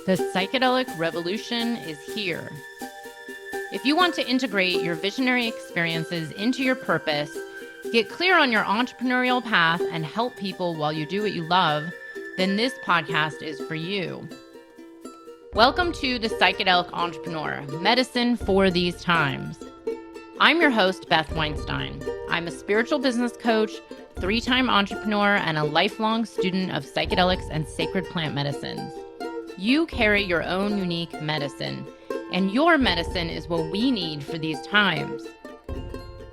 The psychedelic revolution is here. If you want to integrate your visionary experiences into your purpose, get clear on your entrepreneurial path, and help people while you do what you love, then this podcast is for you. Welcome to The Psychedelic Entrepreneur, Medicine for These Times. I'm your host, Beth Weinstein. I'm a spiritual business coach, 3-time entrepreneur, and a lifelong student of psychedelics and sacred plant medicines. You carry your own unique medicine, and your medicine is what we need for these times.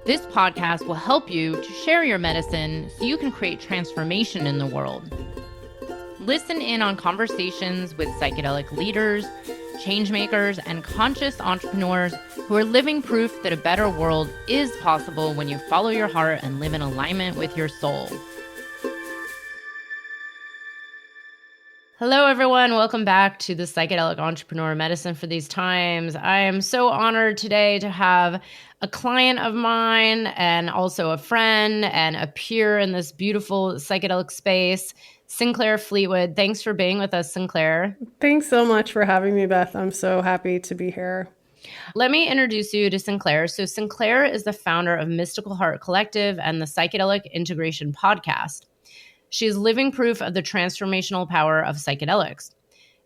This podcast will help you to share your medicine so you can create transformation in the world. Listen in on conversations with psychedelic leaders, changemakers, and conscious entrepreneurs who are living proof that a better world is possible when you follow your heart and live in alignment with your soul. Hello, everyone. Welcome back to the Psychedelic Entrepreneur, Medicine for These Times. I am so honored today to have a client of mine and also a friend and a peer in this beautiful psychedelic space, Sinclair Fleetwood. Thanks for being with us, Sinclair. Thanks so much for having me, Beth. I'm so happy to be here. Let me introduce you to Sinclair. So Sinclair is the founder of Mystical Heart Collective and the Psychedelic Integration Podcast. She is living proof of the transformational power of psychedelics.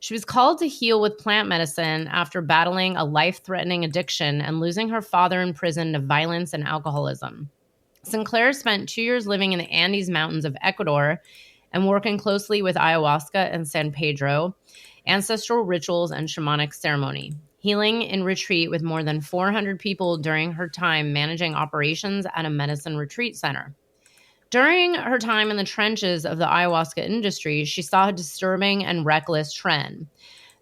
She was called to heal with plant medicine after battling a life-threatening addiction and losing her father in prison to violence and alcoholism. Sinclair spent 2 years living in the Andes Mountains of Ecuador and working closely with ayahuasca and San Pedro, ancestral rituals, and shamanic ceremony, healing in retreat with more than 400 people during her time managing operations at a medicine retreat center. During her time in the trenches of the ayahuasca industry, she saw a disturbing and reckless trend.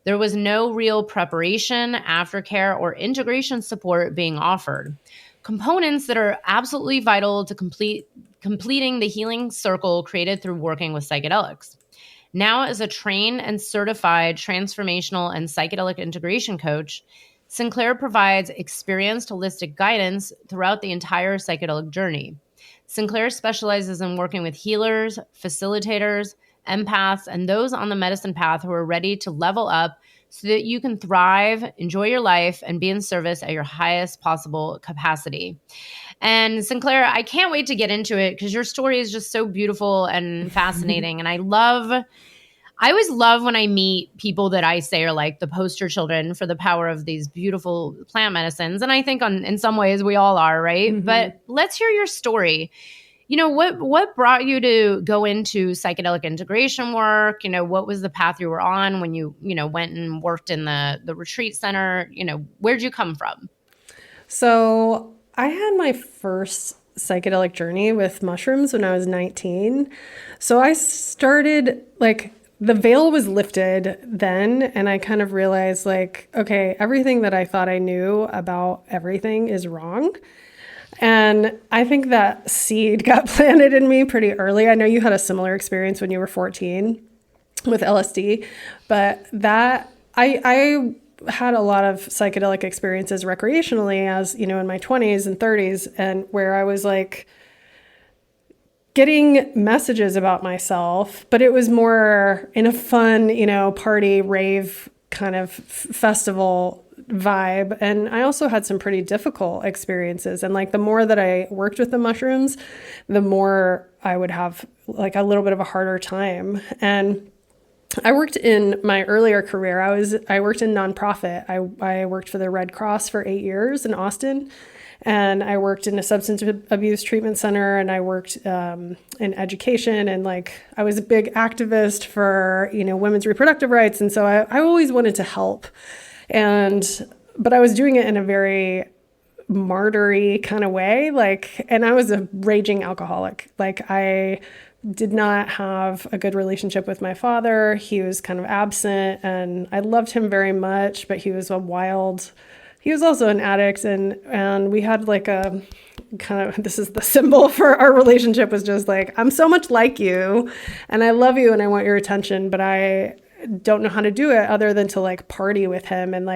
There was no real preparation, aftercare, or integration support being offered, components that are absolutely vital to completing the healing circle created through working with psychedelics. Now, as a trained and certified transformational and psychedelic integration coach, Sinclair provides experienced holistic guidance throughout the entire psychedelic journey. Sinclair specializes in working with healers, facilitators, empaths, and those on the medicine path who are ready to level up so that you can thrive, enjoy your life, and be in service at your highest possible capacity. And Sinclair, I can't wait to get into it because your story is just so beautiful and fascinating. And I always love when I meet people that I say are like the poster children for the power of these beautiful plant medicines. And I think in some ways we all are, right? Mm-hmm. But let's hear your story. You know, what brought you to go into psychedelic integration work? You know, what was the path you were on when you went and worked in the retreat center? You know, where'd you come from? So I had my first psychedelic journey with mushrooms when I was 19. So I started the veil was lifted then, and I kind of realized okay, everything that I thought I knew about everything is wrong. And I think that seed got planted in me pretty early. I know you had a similar experience when you were 14 with LSD, but that I had a lot of psychedelic experiences recreationally as, in my 20s and 30s, and where I was getting messages about myself, but it was more in a fun, party, rave kind of festival vibe. And I also had some pretty difficult experiences. And the more that I worked with the mushrooms, the more I would have a little bit of a harder time. And I worked in my earlier career. I worked in nonprofit. I worked for the Red Cross for 8 years in Austin. And I worked in a substance abuse treatment center, and I worked in education, and I was a big activist for, women's reproductive rights. And so I always wanted to help. But I was doing it in a very martyr-y kind of way. And I was a raging alcoholic. I did not have a good relationship with my father. He was kind of absent, and I loved him very much, but he was he was also an addict, and we had a kind of, this is the symbol for our relationship, was just I'm so much like you, and I love you, and I want your attention, but I don't know how to do it other than to party with him. And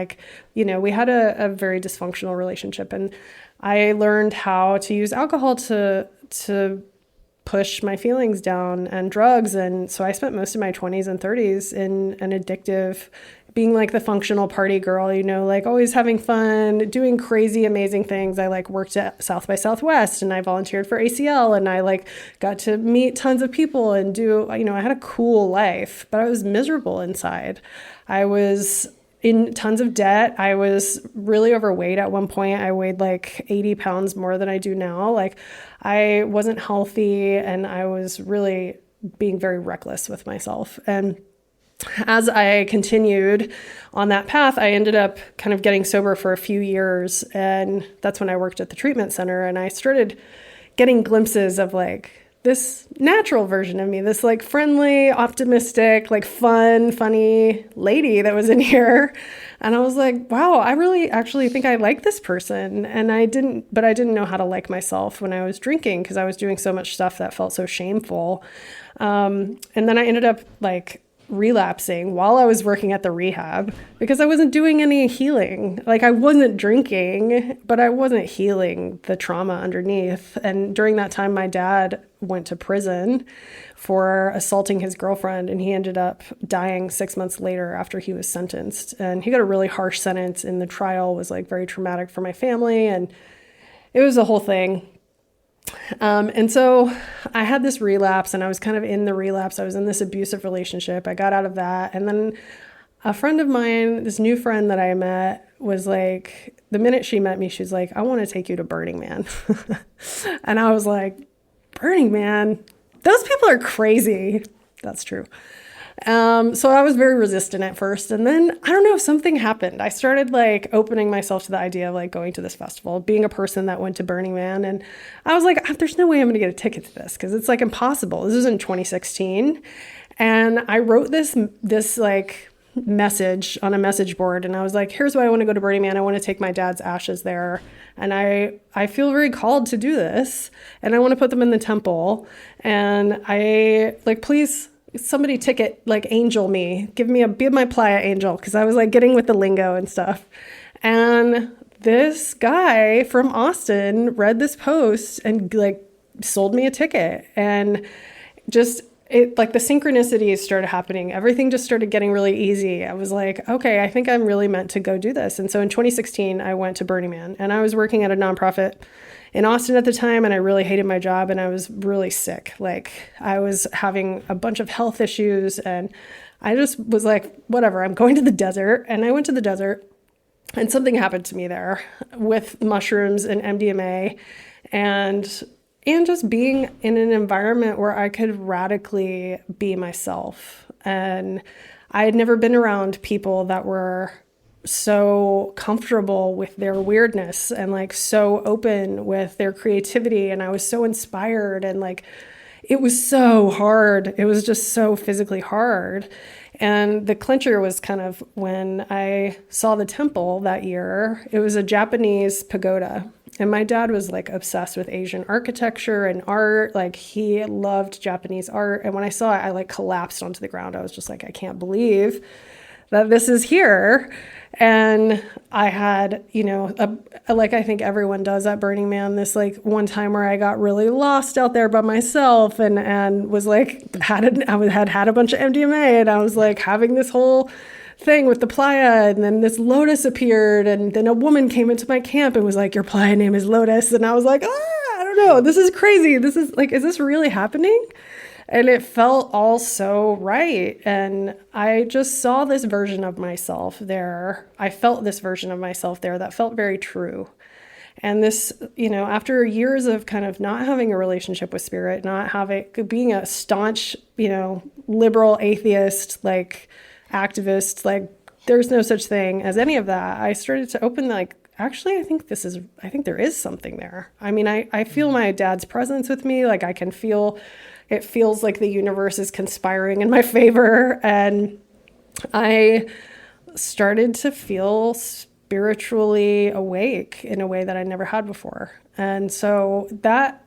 we had a very dysfunctional relationship, and I learned how to use alcohol to push my feelings down, and drugs. And so I spent most of my 20s and 30s in an addictive being like the functional party girl, you know, like always having fun, doing crazy, amazing things. I like worked at South by Southwest and I volunteered for ACL and I like got to meet tons of people and do, you know, I had a cool life, but I was miserable inside. I was in tons of debt. I was really overweight at one point. I weighed like 80 pounds more than I do now. Like I wasn't healthy and I was really being very reckless with myself. And as I continued on that path, I ended up kind of getting sober for a few years. And that's when I worked at the treatment center. And I started getting glimpses of like this natural version of me, this like friendly, optimistic, like fun, funny lady that was in here. And I was like, wow, I really actually think I like this person. And I didn't know how to like myself when I was drinking because I was doing so much stuff that felt so shameful. And then I ended up like relapsing while I was working at the rehab because I wasn't doing any healing. Like I wasn't drinking, but I wasn't healing the trauma underneath. And during that time, my dad went to prison for assaulting his girlfriend and he ended up dying 6 months later after he was sentenced. And he got a really harsh sentence and the trial was like very traumatic for my family and it was a whole thing. And so I had this relapse and I was kind of in the relapse. I was in this abusive relationship. I got out of that. And then a friend of mine, this new friend that I met was like, the minute she met me, she's like, I want to take you to Burning Man. And I was like, Burning Man? Those people are crazy. That's true. So I was very resistant at first. And then I don't know, something happened. I started like opening myself to the idea of like going to this festival, being a person that went to Burning Man. And I was like, there's no way I'm going to get a ticket to this because it's like impossible. This was in 2016. And I wrote this like message on a message board. And I was like, here's why I want to go to Burning Man. I want to take my dad's ashes there. And I feel very called to do this. And I want to put them in the temple. And I like, please, somebody ticket, like angel me, be my playa angel. Cause I was like getting with the lingo and stuff. And this guy from Austin read this post and like sold me a ticket and just it like the synchronicities started happening. Everything just started getting really easy. I was like, okay, I think I'm really meant to go do this. And so in 2016, I went to Burning Man and I was working at a nonprofit in Austin at the time, and I really hated my job and I was really sick. Like I was having a bunch of health issues and I just was like, whatever, I'm going to the desert. And I went to the desert and something happened to me there with mushrooms and MDMA and just being in an environment where I could radically be myself. And I had never been around people that were so comfortable with their weirdness and like so open with their creativity. And I was so inspired and like, it was so hard. It was just so physically hard. And the clincher was kind of when I saw the temple that year. It was a Japanese pagoda. And my dad was like obsessed with Asian architecture and art. Like he loved Japanese art. And when I saw it, I like collapsed onto the ground. I was just like, I can't believe that this is here. And I had, you know, like I think everyone does at Burning Man, this like one time where I got really lost out there by myself and was like, had a bunch of MDMA and I was like having this whole thing with the playa. And then this lotus appeared and then a woman came into my camp and was like, your playa name is Lotus. And I was like, I don't know, this is crazy. This is like, is this really happening? And it felt all so right. And I just saw this version of myself there. I felt this version of myself there that felt very true. And this, you know, after years of kind of not having a relationship with spirit, being a staunch, you know, liberal atheist, like activist, like there's no such thing as any of that. I started to open like, actually, I think there is something there. I mean, I feel my dad's presence with me. Like I can feel, it feels like the universe is conspiring in my favor. And I started to feel spiritually awake in a way that I never had before. And so that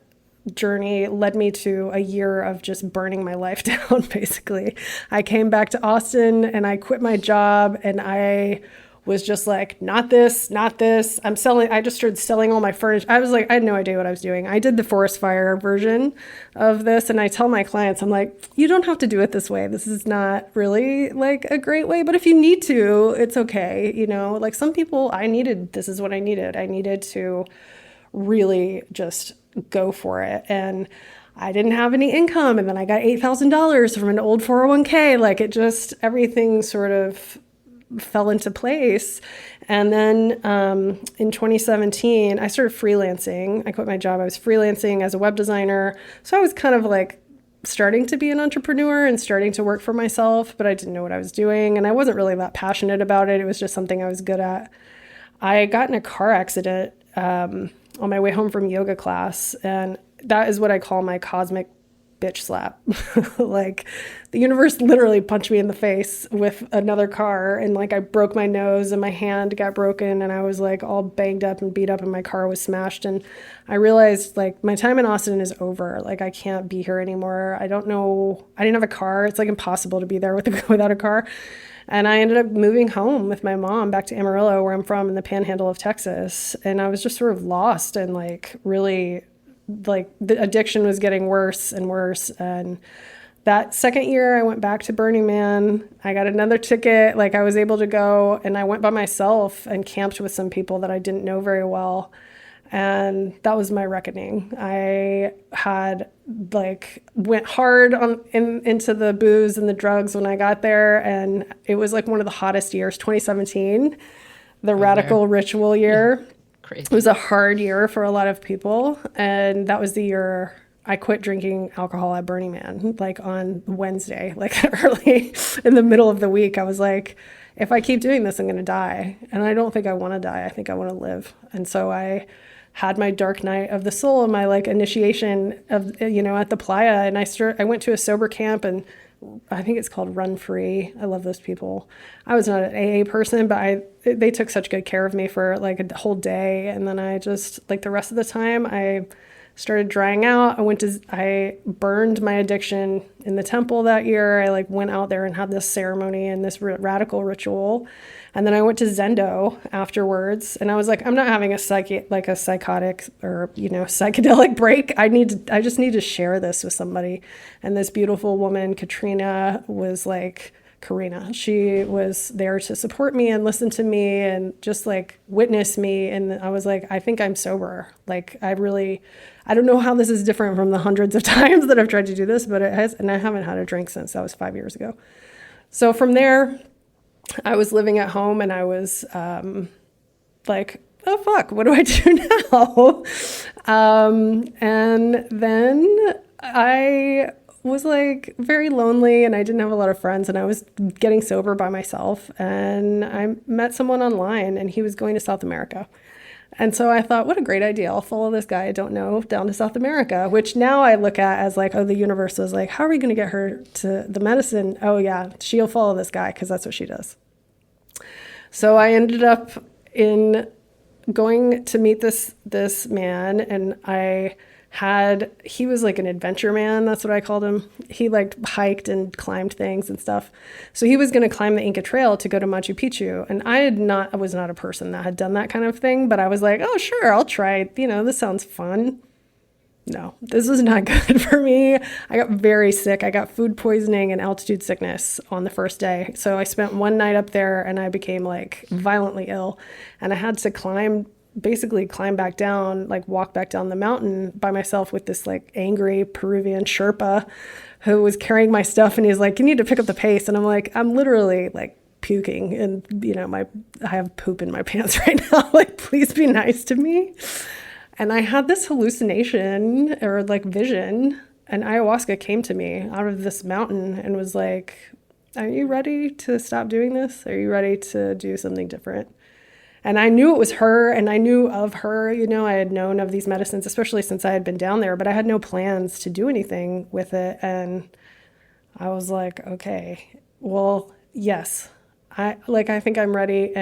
journey led me to a year of just burning my life down, basically. I came back to Austin and I quit my job and I was just like, not this, not this. I just started selling all my furniture. I was like, I had no idea what I was doing. I did the forest fire version of this. And I tell my clients, I'm like, you don't have to do it this way. This is not really like a great way, but if you need to, it's okay. You know, like some people this is what I needed. I needed to really just go for it. And I didn't have any income. And then I got $8,000 from an old 401k. Like everything sort of fell into place. And then in 2017, I started freelancing. I quit my job. I was freelancing as a web designer. So I was kind of like starting to be an entrepreneur and starting to work for myself, but I didn't know what I was doing. And I wasn't really that passionate about it. It was just something I was good at. I got in a car accident on my way home from yoga class. And that is what I call my cosmic bitch slap. Like the universe literally punched me in the face with another car, and like I broke my nose and my hand got broken, and I was like all banged up and beat up and my car was smashed. And I realized like my time in Austin is over. Like I can't be here anymore. I don't know. I didn't have a car. It's like impossible to be there without a car. And I ended up moving home with my mom back to Amarillo, where I'm from, in the panhandle of Texas. And I was just sort of lost and like really like the addiction was getting worse and worse. And that second year I went back to Burning Man. I got another ticket. Like I was able to go, and I went by myself and camped with some people that I didn't know very well. And that was my reckoning. I had went hard into the booze and the drugs when I got there. And it was like one of the hottest years, 2017, the radical ritual year. Yeah. Crazy. It was a hard year for a lot of people. And that was the year I quit drinking alcohol at Burning Man, like on Wednesday, like early in the middle of the week. I was like, if I keep doing this, I'm going to die. And I don't think I want to die. I think I want to live. And so I had my dark night of the soul, my like initiation of, at the playa. And I went to a sober camp, and I think it's called Run Free. I love those people. I was not an AA person, but they took such good care of me for like a whole day. And then I just like the rest of the time I started drying out. I burned my addiction in the temple that year. I like went out there and had this ceremony and this radical ritual. And then I went to Zendo afterwards, and I was like, I'm not having a psychotic or, psychedelic break. I just need to share this with somebody. And this beautiful woman, Karina, she was there to support me and listen to me and just like witness me. And I was like, I think I'm sober. Like I don't know how this is different from the hundreds of times that I've tried to do this, but it has, and I haven't had a drink since. That was 5 years ago. So from there, I was living at home, and I was like, oh, fuck, what do I do now? And then I was like very lonely, and I didn't have a lot of friends, and I was getting sober by myself. And I met someone online, and he was going to South America. And so I thought, what a great idea. I'll follow this guy I don't know down to South America, which now I look at as like, oh, the universe was like, how are we going to get her to the medicine? Oh, yeah, she'll follow this guy because that's what she does. So I ended up going to meet this man, and he was like an adventure man. That's what I called him. He like hiked and climbed things and stuff. So he was going to climb the Inca Trail to go to Machu Picchu. And I was not a person that had done that kind of thing, but I was like, oh, sure, I'll try it. This sounds fun. No, this was not good for me. I got very sick. I got food poisoning and altitude sickness on the first day. So I spent one night up there, and I became like violently ill, and I had to climb back down, like walk back down the mountain by myself with this like angry Peruvian Sherpa who was carrying my stuff. And he's like, you need to pick up the pace. And I'm like, I'm literally like puking, and I have poop in my pants right now. Like, please be nice to me. And I had this hallucination or like vision, and ayahuasca came to me out of this mountain and was like, are you ready to stop doing this? Are you ready to do something different? And I knew it was her, and I knew of her. I had known of these medicines, especially since I had been down there, but I had no plans to do anything with it. And I was like, okay, well, yes, I think I'm ready,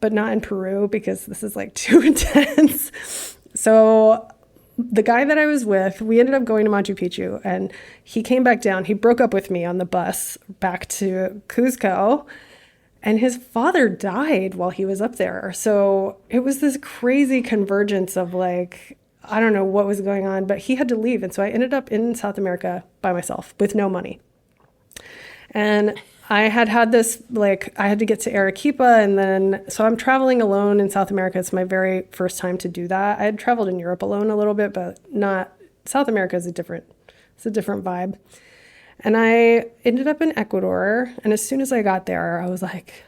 but not in Peru because this is like too intense. So the guy that I was with, we ended up going to Machu Picchu, and he came back down. He broke up with me on the bus back to Cuzco. And his father died while he was up there. So it was this crazy convergence of like, I don't know what was going on, but he had to leave. And so I ended up in South America by myself with no money. And I had this, like, I had to get to Arequipa. And then, so I'm traveling alone in South America. It's my very first time to do that. I had traveled in Europe alone a little bit, but not, South America is it's a different vibe. And I ended up in Ecuador. And as soon as I got there, I was like,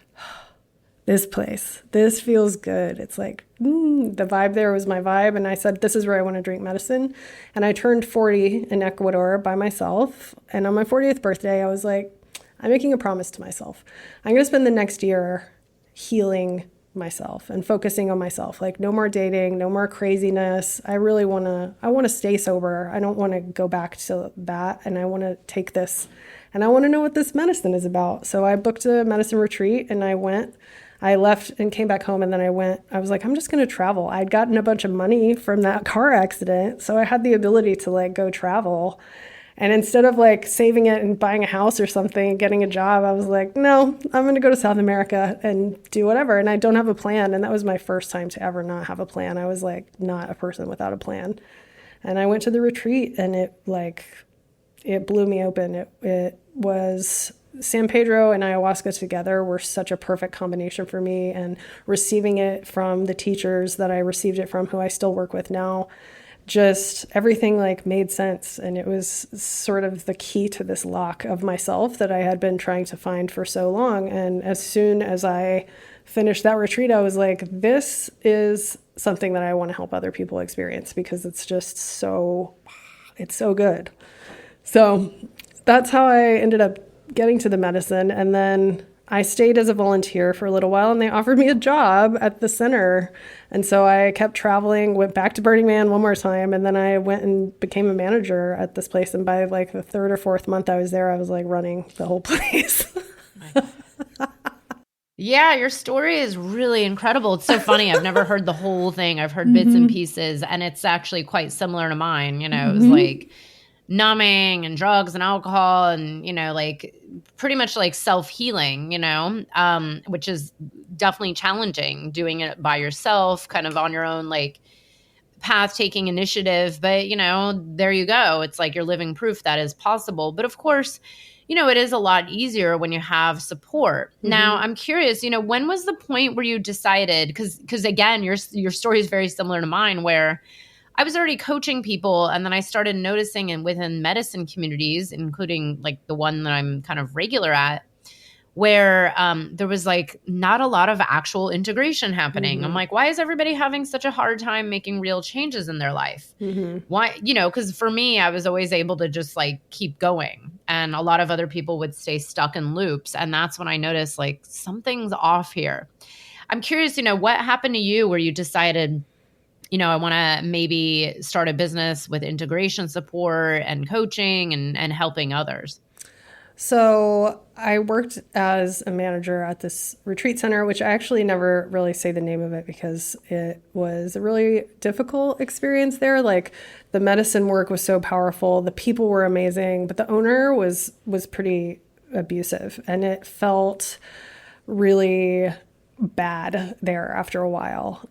this place, this feels good. It's like, the vibe there was my vibe. And I said, this is where I want to drink medicine. And I turned 40 in Ecuador by myself. And on my 40th birthday, I was like, I'm making a promise to myself. I'm going to spend the next year healing myself and focusing on myself. Like, no more dating, no more craziness. I want to stay sober. I don't want to go back to that. And I want to take this and I want to know what this medicine is about. So I booked a medicine retreat and I left and came back home. And then I was like, I'm just going to travel. I'd gotten a bunch of money from that car accident. So I had the ability to like go travel. And instead of like saving it and buying a house or something, getting a job, I was like, no, I'm going to go to South America and do whatever. And I don't have a plan. And that was my first time to ever not have a plan. I was like not a person without a plan. And I went to the retreat and it blew me open. It was San Pedro and ayahuasca together were such a perfect combination for me. And receiving it from the teachers that I received it from, who I still work with now, just everything like made sense. And it was sort of the key to this lock of myself that I had been trying to find for so long. And as soon as I finished that retreat, I was like, this is something that I want to help other people experience because it's just it's so good. So that's how I ended up getting to the medicine. And then I stayed as a volunteer for a little while and they offered me a job at the center. And so I kept traveling, went back to Burning Man one more time. And then I went and became a manager at this place. And by like the third or fourth month I was there, I was like running the whole place. Yeah, your story is really incredible. It's so funny. I've never heard the whole thing. I've heard bits and pieces, and it's actually quite similar to mine. You know, it was like numbing and drugs and alcohol and, you know, like pretty much like self-healing, you know, which is definitely challenging, doing it by yourself, kind of on your own, like path, taking initiative. But, you know, there you go. It's like you're living proof that is possible. But of course, you know, it is a lot easier when you have support. Now, I'm curious, you know, when was the point where you decided, because again, your story is very similar to mine, where I was already coaching people, and then I started noticing within medicine communities, including like the one that I'm kind of regular at, where there was like not a lot of actual integration happening. I'm like, why is everybody having such a hard time making real changes in their life? Why, you know, because for me, I was always able to just like keep going. And a lot of other people would stay stuck in loops. And that's when I noticed like something's off here. I'm curious, you know, what happened to you where you decided, you know, I want to maybe start a business with integration support and coaching and helping others? So I worked as a manager at this retreat center, which I actually never really say the name of it because it was a really difficult experience there. Like the medicine work was so powerful, the people were amazing, but the owner was pretty abusive, and it felt really bad there after a while.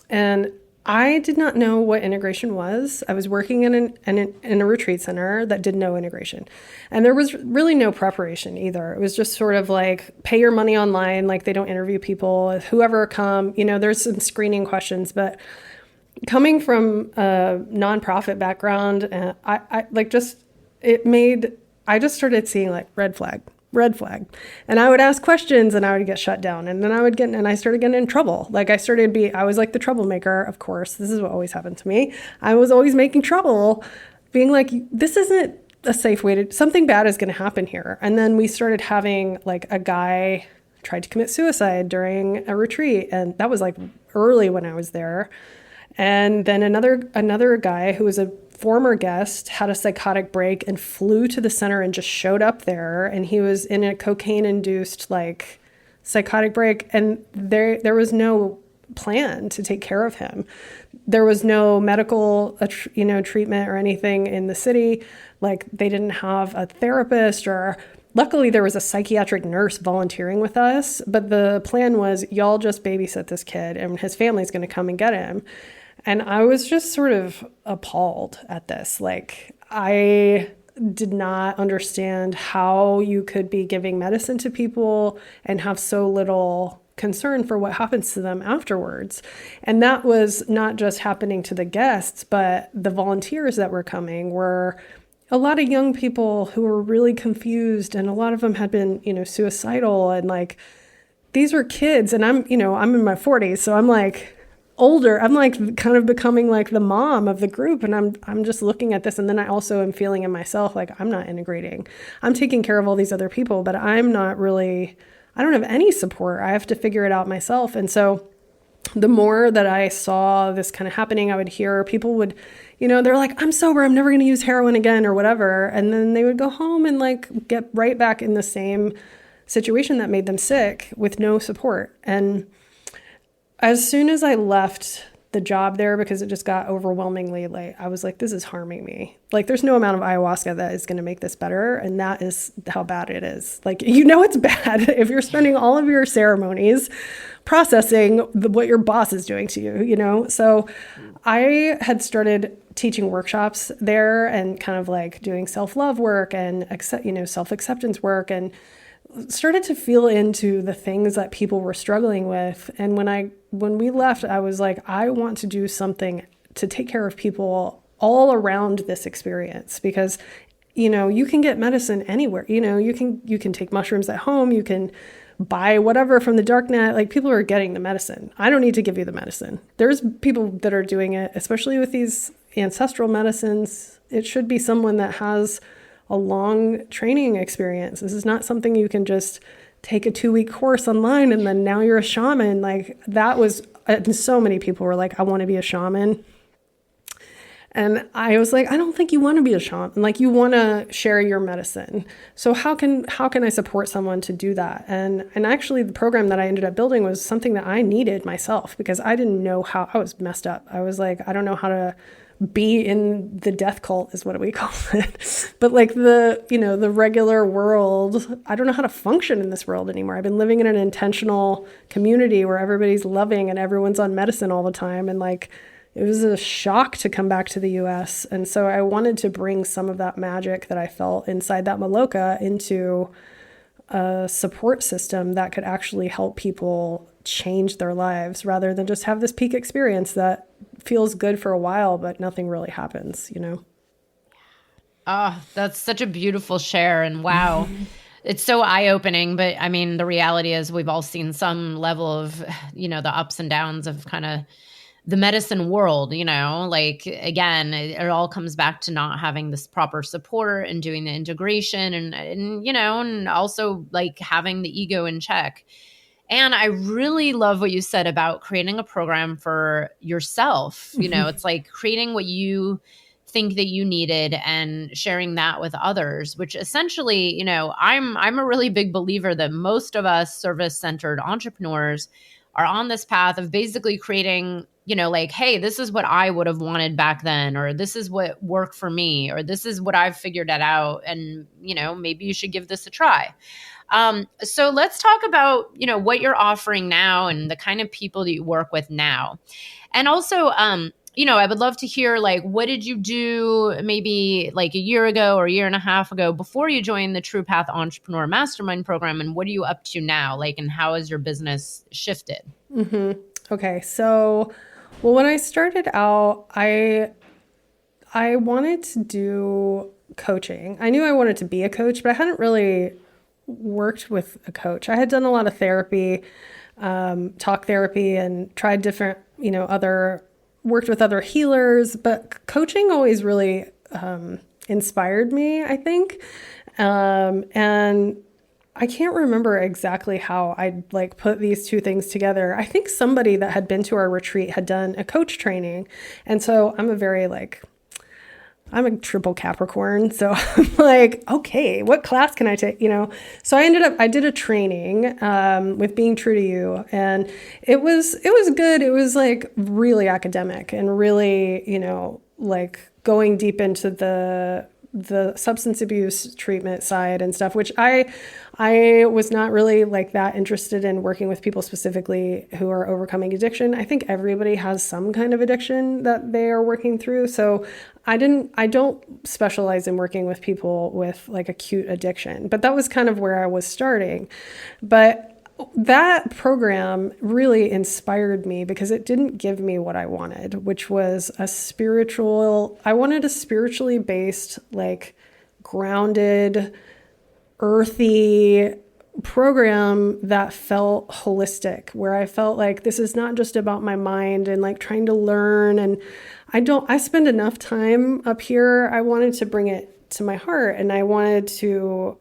And I did not know what integration was. I was working in a retreat center that did no integration. And there was really no preparation either. It was just sort of like pay your money online, like they don't interview people, whoever come, you know, there's some screening questions. But coming from a nonprofit background, I just started seeing like red flag. And I would ask questions and I would get shut down. And then I started getting in trouble. Like I was like the troublemaker, of course. This is what always happened to me. I was always making trouble, being like, this isn't a safe way something bad is going to happen here. And then we started having like a guy tried to commit suicide during a retreat. And that was like early when I was there. And then another guy who was a former guest had a psychotic break and flew to the center and just showed up there. And he was in a cocaine-induced like psychotic break. And there was no plan to take care of him. There was no medical, treatment or anything in the city. Like they didn't have a therapist, or luckily there was a psychiatric nurse volunteering with us, but the plan was y'all just babysit this kid and his family's going to come and get him. And I was just sort of appalled at this. Like, I did not understand how you could be giving medicine to people and have so little concern for what happens to them afterwards. And that was not just happening to the guests, but the volunteers that were coming were a lot of young people who were really confused, and a lot of them had been, suicidal, and like, these were kids, and I'm in my 40s, so I'm like older. I'm like kind of becoming like the mom of the group, and I'm just looking at this, and then I also am feeling in myself like I'm not integrating. I'm taking care of all these other people, but I don't have any support. I have to figure it out myself. And so the more that I saw this kind of happening, I would hear people would, they're like, I'm sober, I'm never going to use heroin again or whatever. And then they would go home and like get right back in the same situation that made them sick with no support. And as soon as I left the job there, because it just got overwhelmingly late, I was like, this is harming me. Like, there's no amount of ayahuasca that is going to make this better. And that is how bad it is. Like, it's bad if you're spending all of your ceremonies processing what your boss is doing to you, So I had started teaching workshops there and kind of like doing self-love work and, self-acceptance work, and started to feel into the things that people were struggling with. And when we left, I was like, I want to do something to take care of people all around this experience, because, you can get medicine anywhere. You can take mushrooms at home. You can buy whatever from the dark net. Like, people are getting the medicine. I don't need to give you the medicine. There's people that are doing it, especially with these ancestral medicines. It should be someone that has a long training experience. This is not something you can just take a 2-week course online and then now you're a shaman. Like, that was, and so many people were like, I want to be a shaman. And I was like, I don't think you want to be a shaman. Like, you want to share your medicine. So how can I support someone to do that? And actually the program that I ended up building was something that I needed myself, because I didn't know how. I was messed up. I was like, I don't know how to be in the death cult, is what we call it. But like the regular world, I don't know how to function in this world anymore. I've been living in an intentional community where everybody's loving and everyone's on medicine all the time. And like, it was a shock to come back to the US. And so I wanted to bring some of that magic that I felt inside that maloka into a support system that could actually help people change their lives, rather than just have this peak experience that feels good for a while, but nothing really happens, Oh, that's such a beautiful share. And wow, it's so eye-opening. But I mean, the reality is we've all seen some level of, the ups and downs of kind of the medicine world, like, again, it all comes back to not having this proper support and doing the integration and also like having the ego in check. And I really love what you said about creating a program for yourself. It's like creating what you think that you needed and sharing that with others, which essentially, I'm a really big believer that most of us service-centered entrepreneurs are on this path of basically creating, like, hey, this is what I would have wanted back then, or this is what worked for me, or this is what I've figured it out. And, maybe you should give this a try. So let's talk about, what you're offering now and the kind of people that you work with now. And also, I would love to hear, like, what did you do maybe like a year ago or a year and a half ago before you joined the True Path Entrepreneur Mastermind program? And what are you up to now? Like, and how has your business shifted? Mm-hmm. Okay. So, well, when I started out, I wanted to do coaching. I knew I wanted to be a coach, but I hadn't really worked with a coach. I had done a lot of therapy, talk therapy, and tried different, worked with other healers, but coaching always really inspired me, I think. And I can't remember exactly how I like put these two things together. I think somebody that had been to our retreat had done a coach training. And so I'm a triple Capricorn. So I'm like, okay, what class can I take? So I did a training with Being True to You, and it was good. It was like really academic and really, like going deep into the the substance abuse treatment side and stuff, which I was not really like that interested in working with people specifically who are overcoming addiction. I think everybody has some kind of addiction that they are working through. So I don't specialize in working with people with like acute addiction, but that was kind of where I was starting. But that program really inspired me because it didn't give me what I wanted, which was I wanted a spiritually based, like grounded, earthy program that felt holistic, where I felt like this is not just about my mind and like trying to learn. And I spend enough time up here. I wanted to bring it to my heart, and I wanted to,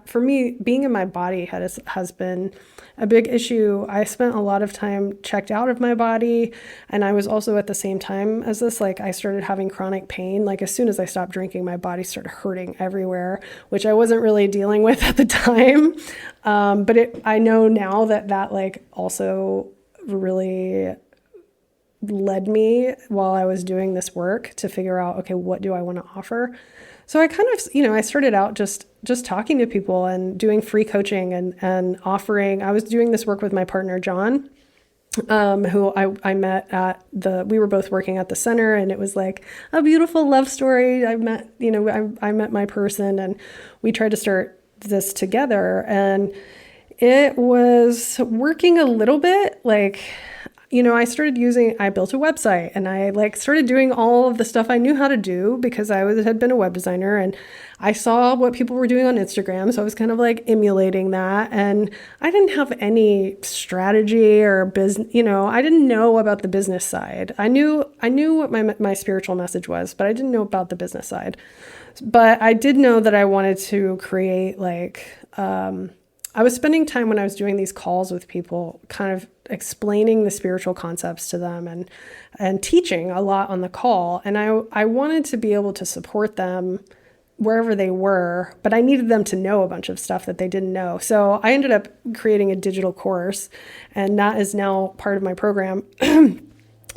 for me, being in my body has been a big issue. I spent a lot of time checked out of my body, and I was also at the same time as this, like I started having chronic pain. Like as soon as I stopped drinking, my body started hurting everywhere, which I wasn't really dealing with at the time. But I know now that like also really led me while I was doing this work to figure out, okay, what do I want to offer? So I kind of, I started out just talking to people and doing free coaching and offering. I was doing this work with my partner, John, who I met we were both working at the center, and it was like a beautiful love story. I met my person, and we tried to start this together, and it was working a little bit. Like, I built a website, and I like started doing all of the stuff I knew how to do because had been a web designer, and I saw what people were doing on Instagram. So I was kind of like emulating that. And I didn't have any strategy or business, I didn't know about the business side. I knew what my spiritual message was, but I didn't know about the business side. But I did know that I wanted to create I was spending time when I was doing these calls with people, kind of explaining the spiritual concepts to them and teaching a lot on the call. And I wanted to be able to support them wherever they were, but I needed them to know a bunch of stuff that they didn't know. So I ended up creating a digital course, and that is now part of my program.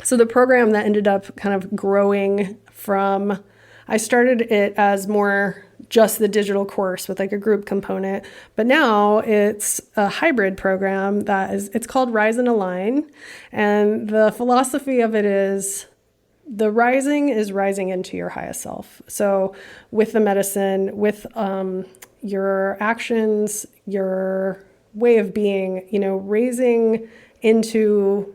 So the program that ended up kind of growing from, I started it as more just the digital course with like a group component, but now it's a hybrid program it's called Rise and Align. And the philosophy of it is the rising is rising into your highest self. So with the medicine, with your actions, your way of being, raising into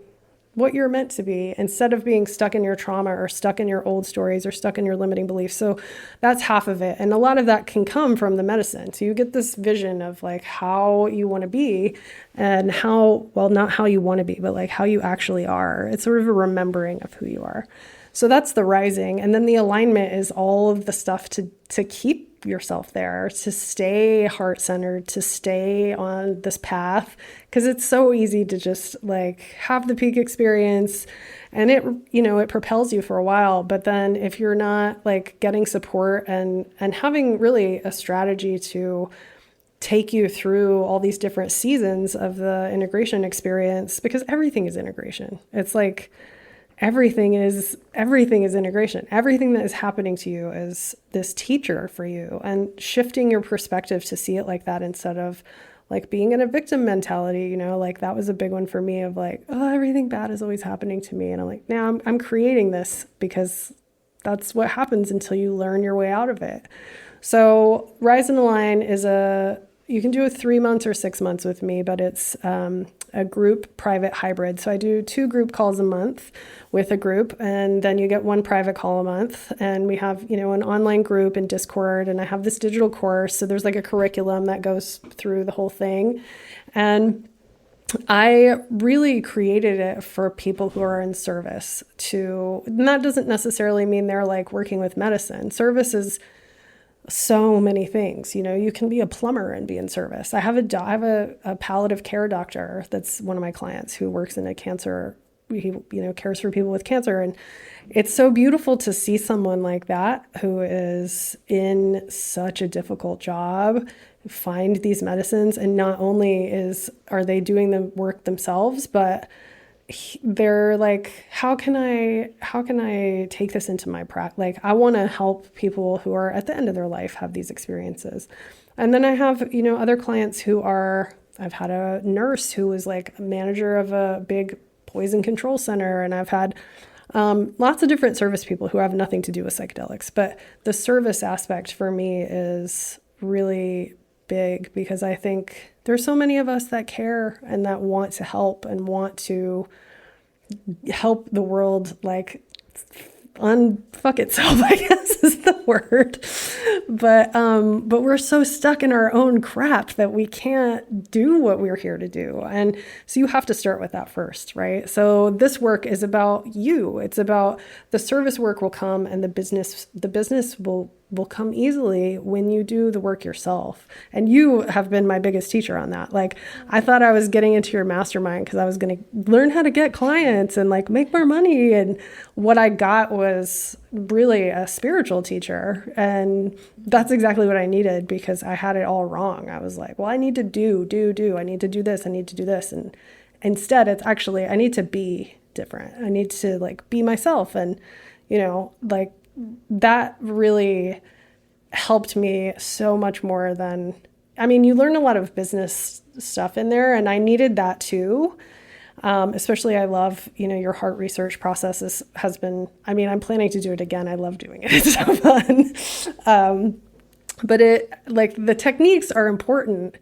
what you're meant to be instead of being stuck in your trauma or stuck in your old stories or stuck in your limiting beliefs. So that's half of it. And a lot of that can come from the medicine. So you get this vision of like how you want to be and not how you want to be, but like how you actually are. It's sort of a remembering of who you are. So that's the rising. And then the alignment is all of the stuff to keep yourself there, to stay heart-centered, to stay on this path, because it's so easy to just like have the peak experience and it propels you for a while. But then if you're not like getting support and having really a strategy to take you through all these different seasons of the integration experience, because everything is integration. It's like everything is integration. Everything that is happening to you is this teacher for you, and shifting your perspective to see it like that instead of like being in a victim mentality, like that was a big one for me of like, oh, everything bad is always happening to me. And I'm like, now I'm creating this because that's what happens until you learn your way out of it. So Rise and Align is you can do a 3 months or 6 months with me, but it's a group private hybrid. So I do 2 group calls a month with a group, and then you get 1 private call a month. And we have, an online group in Discord, and I have this digital course. So there's like a curriculum that goes through the whole thing. And I really created it for people who are in service and that doesn't necessarily mean they're like working with medicine. Service is so many things. You can be a plumber and be in service. I have a palliative care doctor that's one of my clients who works in a cancer. He cares for people with cancer, and it's so beautiful to see someone like that who is in such a difficult job find these medicines, and not only are they doing the work themselves, but they're like, how can I take this into my practice? Like, I want to help people who are at the end of their life have these experiences. And then I have, other clients I've had a nurse who was like a manager of a big poison control center. And I've had lots of different service people who have nothing to do with psychedelics. But the service aspect for me is really big, because I think there's so many of us that care and that want to help and want to help the world, like, unfuck itself, I guess is the word. But we're so stuck in our own crap that we can't do what we're here to do. And so you have to start with that first, right? So this work is about you. It's about the service work will come, and the business will come easily when you do the work yourself. And you have been my biggest teacher on that. Like, I thought I was getting into your mastermind because I was going to learn how to get clients and like make more money. And what I got was really a spiritual teacher. And that's exactly what I needed, because I had it all wrong. I was like, well, I need to do. I need to do this. I need to do this. And instead, it's actually, I need to be different. I need to like be myself. And, like, that really helped me so much more than, you learn a lot of business stuff in there, and I needed that too. Especially, I love, your heart research process has been, I'm planning to do it again. I love doing it. It's so fun. But the techniques are important.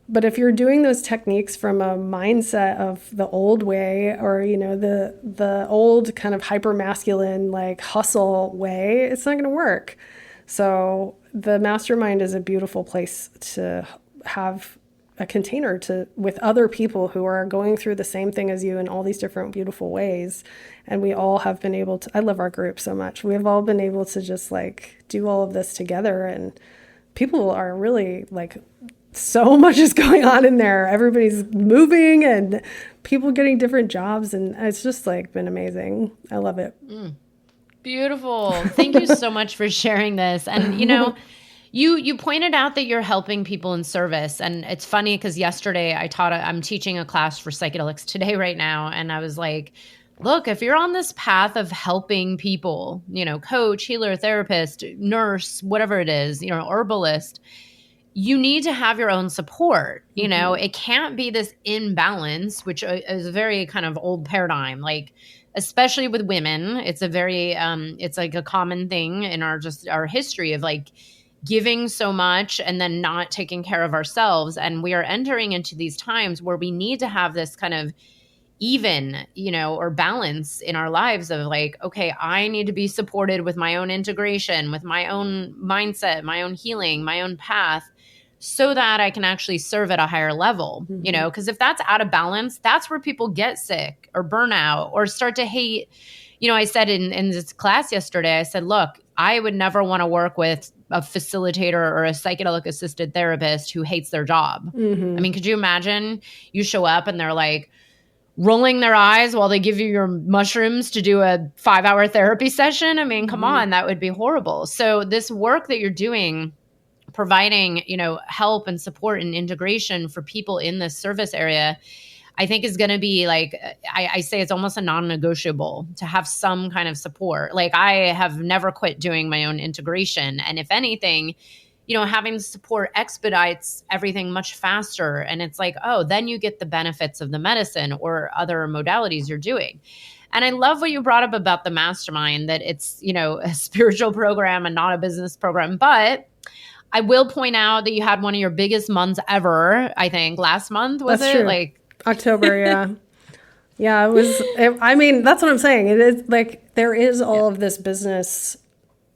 But if you're doing those techniques from a mindset of the old way, or, the old kind of hyper masculine, like hustle way, it's not going to work. So the mastermind is a beautiful place to have a container with other people who are going through the same thing as you in all these different beautiful ways. And we all have been able to, I love our group so much. We've all been able to just like do all of this together, and people are really like, so much is going on in there. Everybody's moving and people getting different jobs. And it's just like been amazing. I love it. Beautiful. Thank you so much for sharing this. And, you pointed out that you're helping people in service. And it's funny because yesterday I'm teaching a class for psychedelics today right now. And I was like, look, if you're on this path of helping people, coach, healer, therapist, nurse, whatever it is, herbalist, you need to have your own support. It can't be this imbalance, which is a very kind of old paradigm, like, especially with women. It's a very, it's like a common thing in our history of like giving so much and then not taking care of ourselves. And we are entering into these times where we need to have this kind of even, or balance in our lives of like, okay, I need to be supported with my own integration, with my own mindset, my own healing, my own path, so that I can actually serve at a higher level, because if that's out of balance, that's where people get sick or burn out or start to hate. I said in this class yesterday, I said, look, I would never want to work with a facilitator or a psychedelic assisted therapist who hates their job. Could you imagine you show up and they're like rolling their eyes while they give you your mushrooms to do a 5-hour therapy session? Come on, that would be horrible. So this work that you're doing, providing, help and support and integration for people in this service area, I think is going to be like, I say it's almost a non-negotiable to have some kind of support. Like, I have never quit doing my own integration. And if anything, having support expedites everything much faster. And it's like, oh, then you get the benefits of the medicine or other modalities you're doing. And I love what you brought up about the mastermind, that it's, a spiritual program and not a business program. But I will point out that you had one of your biggest months ever, I think, last month, was That's it? True. Like October, yeah. Yeah, that's what I'm saying. It is like, there is all of this business,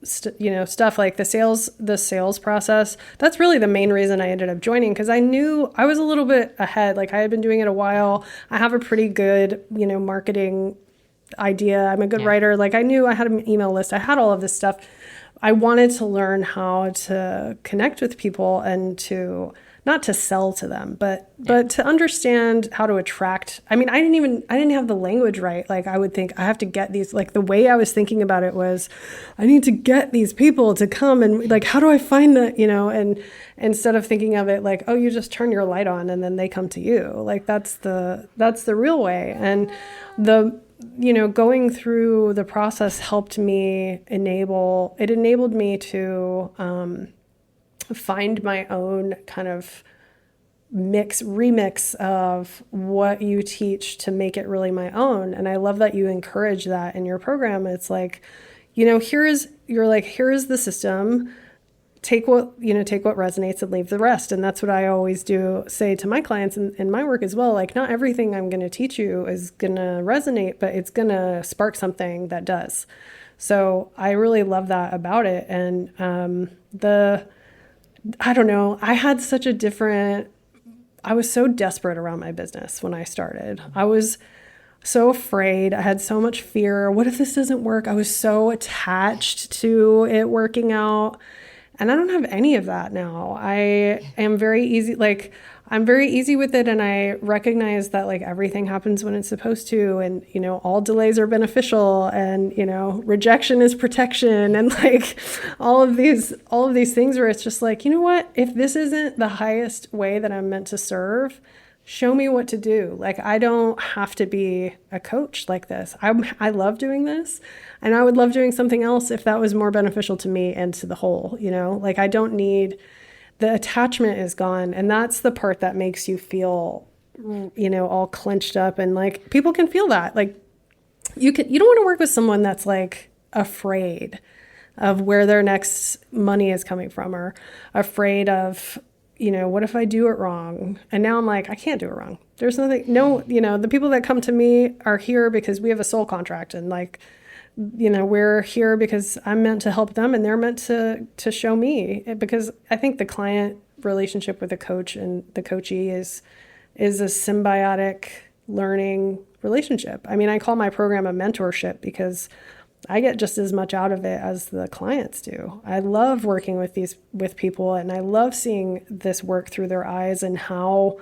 stuff like the sales process. That's really the main reason I ended up joining, because I knew I was a little bit ahead. Like, I had been doing it a while. I have a pretty good, marketing idea. I'm a good writer. Like, I knew I had an email list. I had all of this stuff. I wanted to learn how to connect with people and to not to sell to them, but to understand how to attract. I mean, I didn't have the language right. Like I would think I have to get these, like the way I was thinking about it was I need to get these people to come and like, how do I find that, and instead of thinking of it like, oh, you just turn your light on and then they come to you. Like that's the real way. And going through the process helped me enabled me to, find my own kind of remix of what you teach to make it really my own. And I love that you encourage that in your program. It's like, here is the system. Take what resonates and leave the rest. And that's what I always say to my clients in my work as well. Like, not everything I'm going to teach you is going to resonate, but it's going to spark something that does. So I really love that about it. And, I don't know. I was so desperate around my business when I started. I was so afraid. I had so much fear. What if this doesn't work? I was so attached to it working out. And I don't have any of that now. I am very easy. Like, I'm very easy with it. And I recognize that like everything happens when it's supposed to. And, all delays are beneficial, and, rejection is protection, and like all of these things where it's just like, you know what, if this isn't the highest way that I'm meant to serve, show me what to do. Like, I don't have to be a coach like this. I love doing this, and I would love doing something else if that was more beneficial to me and to the whole, like I don't need. The attachment is gone. And that's the part that makes you feel, all clenched up. And like, people can feel that. Like, you don't want to work with someone that's like afraid of where their next money is coming from, or afraid of, what if I do it wrong? And now I'm like, I can't do it wrong. There's nothing, the people that come to me are here because we have a soul contract, and like, we're here because I'm meant to help them and they're meant to show me, because I think the client relationship with the coach and the coachee is a symbiotic learning relationship. I mean, I call my program a mentorship because I get just as much out of it as the clients do. I love working with people, and I love seeing this work through their eyes, and how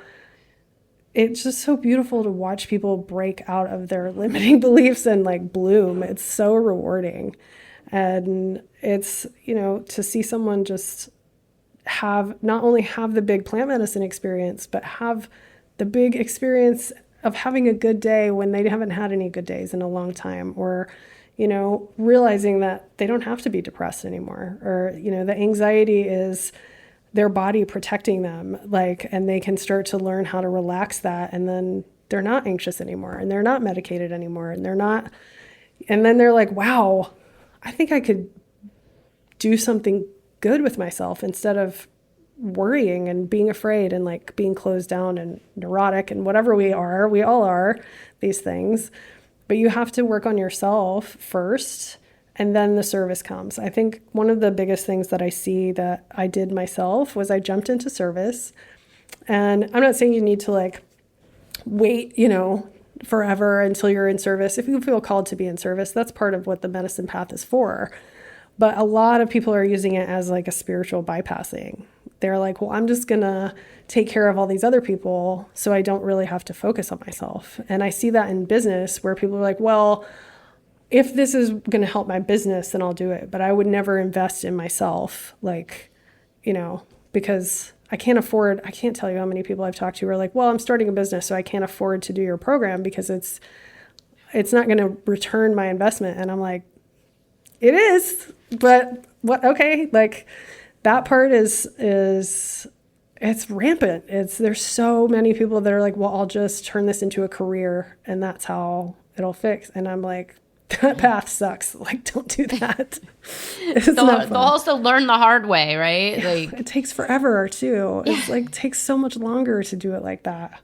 it's just so beautiful to watch people break out of their limiting beliefs and like bloom. It's so rewarding. And it's, to see someone just not only have the big plant medicine experience, but have the big experience of having a good day when they haven't had any good days in a long time, or, realizing that they don't have to be depressed anymore, or, the anxiety is their body protecting them, like, and they can start to learn how to relax that. And then they're not anxious anymore, and they're not medicated anymore, and then they're like, wow, I think I could do something good with myself instead of worrying and being afraid and like being closed down and neurotic and whatever we all are these things. But you have to work on yourself first, and then the service comes. I think one of the biggest things that I see that I did myself was I jumped into service. And I'm not saying you need to like wait, forever until you're in service. If you feel called to be in service, that's part of what the medicine path is for. But a lot of people are using it as like a spiritual bypassing. They're like, well, I'm just going to take care of all these other people, so I don't really have to focus on myself. And I see that in business where people are like, well, if this is going to help my business, then I'll do it. But I would never invest in myself, like, because I can't tell you how many people I've talked to who are like, well, I'm starting a business, so I can't afford to do your program because it's not going to return my investment. And I'm like, it is, but what? Okay. Like, that part is it's rampant. There's so many people that are like, well, I'll just turn this into a career and that's how it'll fix. And I'm like, that path sucks. Like, don't do that. They'll also learn the hard way, right? Yeah, Like, it takes forever too. It's like, takes so much longer to do it like that.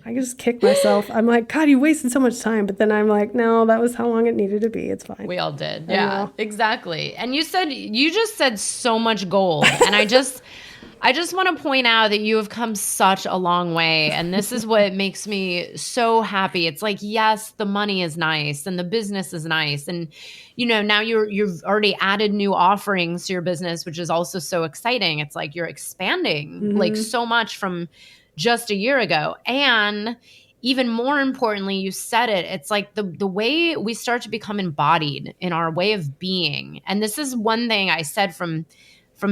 I just kick myself. I'm like, God, you wasted so much time. But then I'm like, no, that was how long it needed to be. It's fine. We all did. Yeah, exactly. And you just said so much gold. And I just want to point out that you have come such a long way. And this is what makes me so happy. It's like, yes, the money is nice and the business is nice. And, now you've already added new offerings to your business, which is also so exciting. It's like you're expanding like so much from just a year ago. And even more importantly, you said it, it's like the way we start to become embodied in our way of being. And this is one thing I said from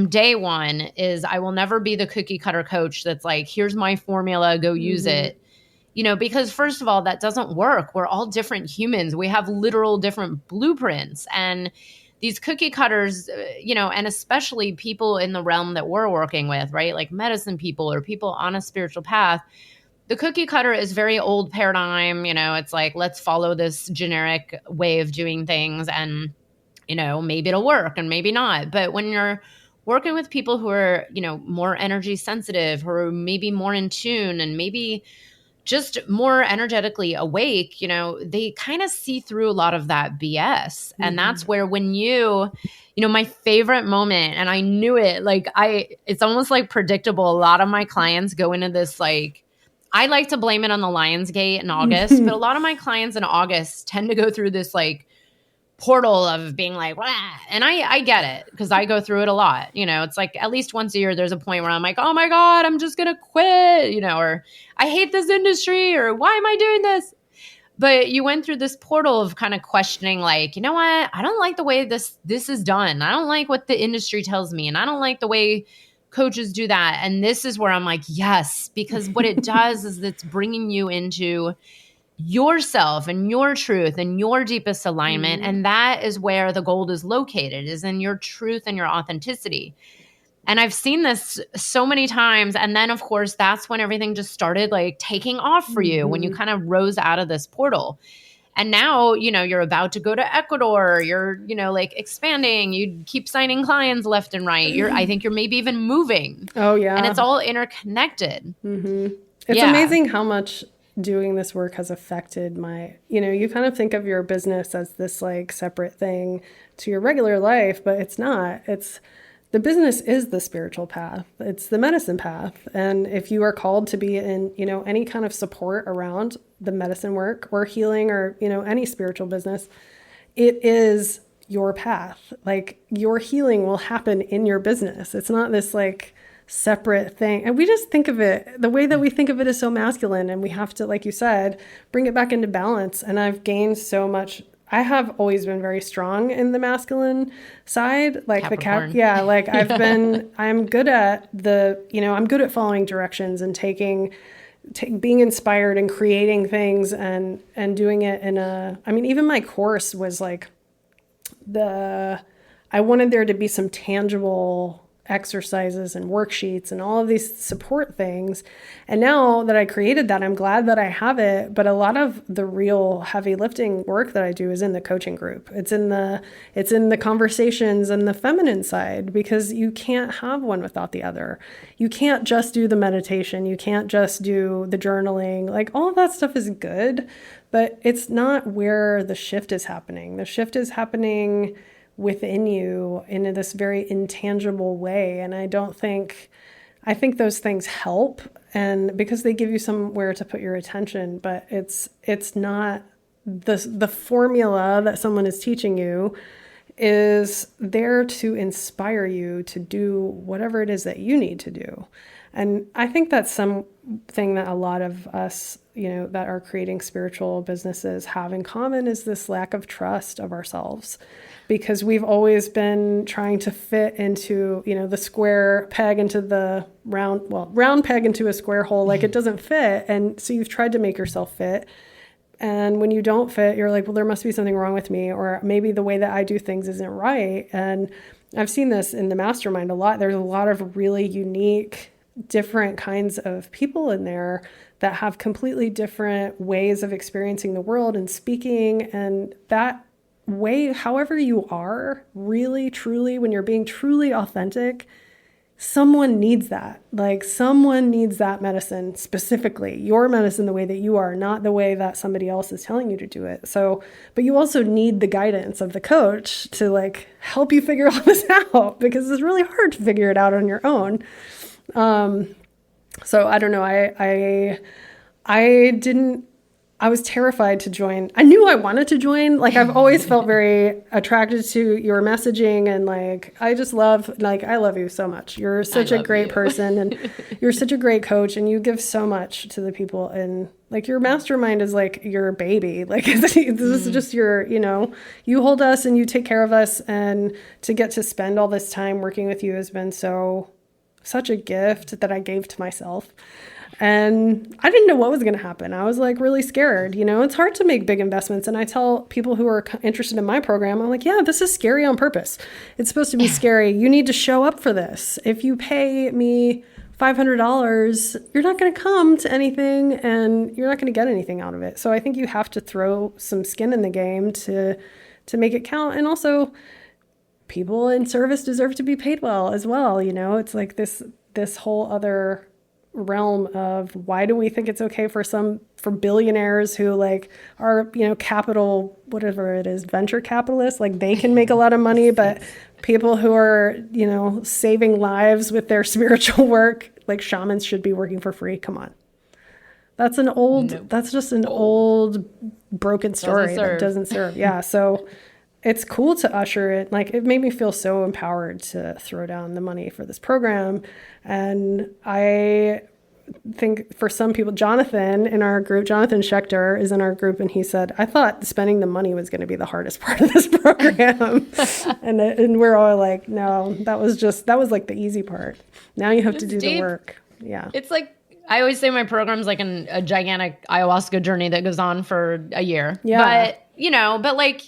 day one is I will never be the cookie cutter coach that's like, here's my formula, go use it. Because first of all, that doesn't work. We're all different humans. We have literal different blueprints. And these cookie cutters, and especially people in the realm that we're working with, right? Like medicine people or people on a spiritual path, the cookie cutter is very old paradigm. It's like, let's follow this generic way of doing things and, maybe it'll work and maybe not. But when you're working with people who are, more energy sensitive, who are maybe more in tune and maybe just more energetically awake, they kind of see through a lot of that BS. And that's where when my favorite moment, and I knew it, it's almost like predictable. A lot of my clients go into this, like, I like to blame it on the Lionsgate in August, but a lot of my clients in August tend to go through this like portal of being like, wah. And I get it because I go through it a lot. It's like at least once a year, there's a point where I'm like, oh my God, I'm just going to quit, or I hate this industry, or why am I doing this? But you went through this portal of kind of questioning, like, you know what? I don't like the way this is done. I don't like what the industry tells me. And I don't like the way coaches do that. And this is where I'm like, yes, because what it does is it's bringing you into yourself and your truth and your deepest alignment. And that is where the gold is located, is in your truth and your authenticity. And I've seen this so many times. And then of course, that's when everything just started like taking off for you, when you kind of rose out of this portal. And now, you're about to go to Ecuador, you're, like expanding, you keep signing clients left and right. I think you're maybe even moving. Oh yeah. And it's all interconnected. It's amazing how much doing this work has affected my, you kind of think of your business as this like separate thing to your regular life, but it's not. The business is the spiritual path. It's the medicine path. And if you are called to be in, any kind of support around the medicine work or healing or, any spiritual business, it is your path. Like your healing will happen in your business. It's not this like separate thing. And we just think of it, the way that we think of it is so masculine, and we have to, like you said, bring it back into balance. And I've gained so much. I have always been very strong in the masculine side, like Capricorn. I'm good at I'm good at following directions and being inspired and creating things and doing it even my course was like I wanted there to be some tangible exercises and worksheets and all of these support things. And now that I created that, I'm glad that I have it. But a lot of the real heavy lifting work that I do is in the coaching group. It's in the conversations and the feminine side, because you can't have one without the other. You can't just do the meditation. You can't just do the journaling. Like all of that stuff is good, but it's not where the shift is happening. The shift is happening within you in this very intangible way. And I think those things help, and because they give you somewhere to put your attention, but it's not the formula that someone is teaching you is there to inspire you to do whatever it is that you need to do. And I think that's something that a lot of us, that are creating spiritual businesses have in common, is this lack of trust of ourselves, because we've always been trying to fit into, the square peg into the round peg into a square hole. Like it doesn't fit. And so you've tried to make yourself fit. And when you don't fit, you're like, well, there must be something wrong with me, or maybe the way that I do things isn't right. And I've seen this in the mastermind a lot. There's a lot of really unique, different kinds of people in there that have completely different ways of experiencing the world and speaking. And that way, however you are, really, truly, when you're being truly authentic, someone needs that. Like someone needs that medicine, specifically your medicine, the way that you are, not the way that somebody else is telling you to do it. So, but you also need the guidance of the coach to like help you figure all this out, because it's really hard to figure it out on your own. So I don't know. I didn't, I was terrified to join. I knew I wanted to join. Like, I've always felt very attracted to your messaging, and like, I just love, like, I love you so much. You're such a great person, and you're such a great coach, and you give so much to the people. And like, your mastermind is like your baby. Like, this is just your, you hold us and you take care of us. And to get to spend all this time working with you has been such a gift that I gave to myself. And I didn't know what was going to happen. I was like really scared. It's hard to make big investments. And I tell people who are interested in my program, I'm like, yeah, this is scary on purpose. It's supposed to be scary. You need to show up for this. If you pay me $500, you're not going to come to anything and you're not going to get anything out of it. So I think you have to throw some skin in the game to make it count. And also, people in service deserve to be paid well as well. It's like this whole other realm of why do we think it's okay for billionaires who like are, capital, whatever it is, venture capitalists, like they can make a lot of money, but people who are, saving lives with their spiritual work, like shamans, should be working for free. Come on. That's just an old broken story that doesn't serve. Yeah. So it's cool to usher it. Like, it made me feel so empowered to throw down the money for this program. And I think for some people, Jonathan Schechter is in our group, and he said, I thought spending the money was going to be the hardest part of this program. and we're all like, no, that was like the easy part. Now you have to do the work. Yeah. It's like, I always say my program's like a gigantic ayahuasca journey that goes on for a year. Yeah. But like,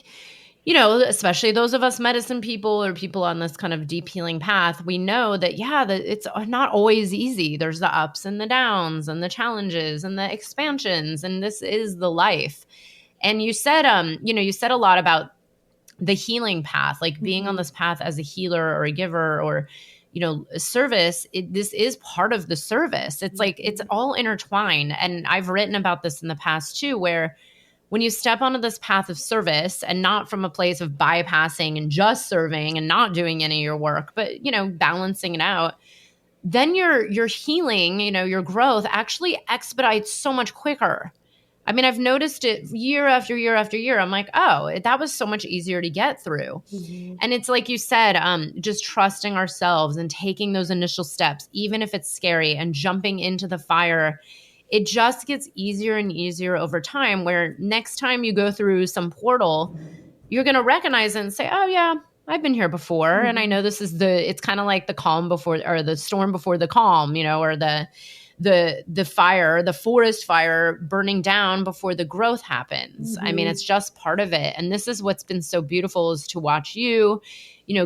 especially those of us medicine people or people on this kind of deep healing path, we know that, that it's not always easy. There's the ups and the downs and the challenges and the expansions, and this is the life. And you said, you said a lot about the healing path, like being on this path as a healer or a giver or, a service. This is part of the service. It's like, it's all intertwined. And I've written about this in the past too, where when you step onto this path of service, and not from a place of bypassing and just serving and not doing any of your work, but, balancing it out, then your healing, your growth actually expedites so much quicker. I mean, I've noticed it year after year after year. I'm like, oh, that was so much easier to get through. Mm-hmm. And it's like you said, just trusting ourselves and taking those initial steps, even if it's scary, and jumping into the fire. It just gets easier and easier over time, where next time you go through some portal, you're going to recognize it and say, oh yeah, I've been here before. Mm-hmm. And I know this is it's kind of like the calm before, or the storm before the calm, or the fire, the forest fire burning down before the growth happens. Mm-hmm. I mean, it's just part of it. And this is what's been so beautiful, is to watch you,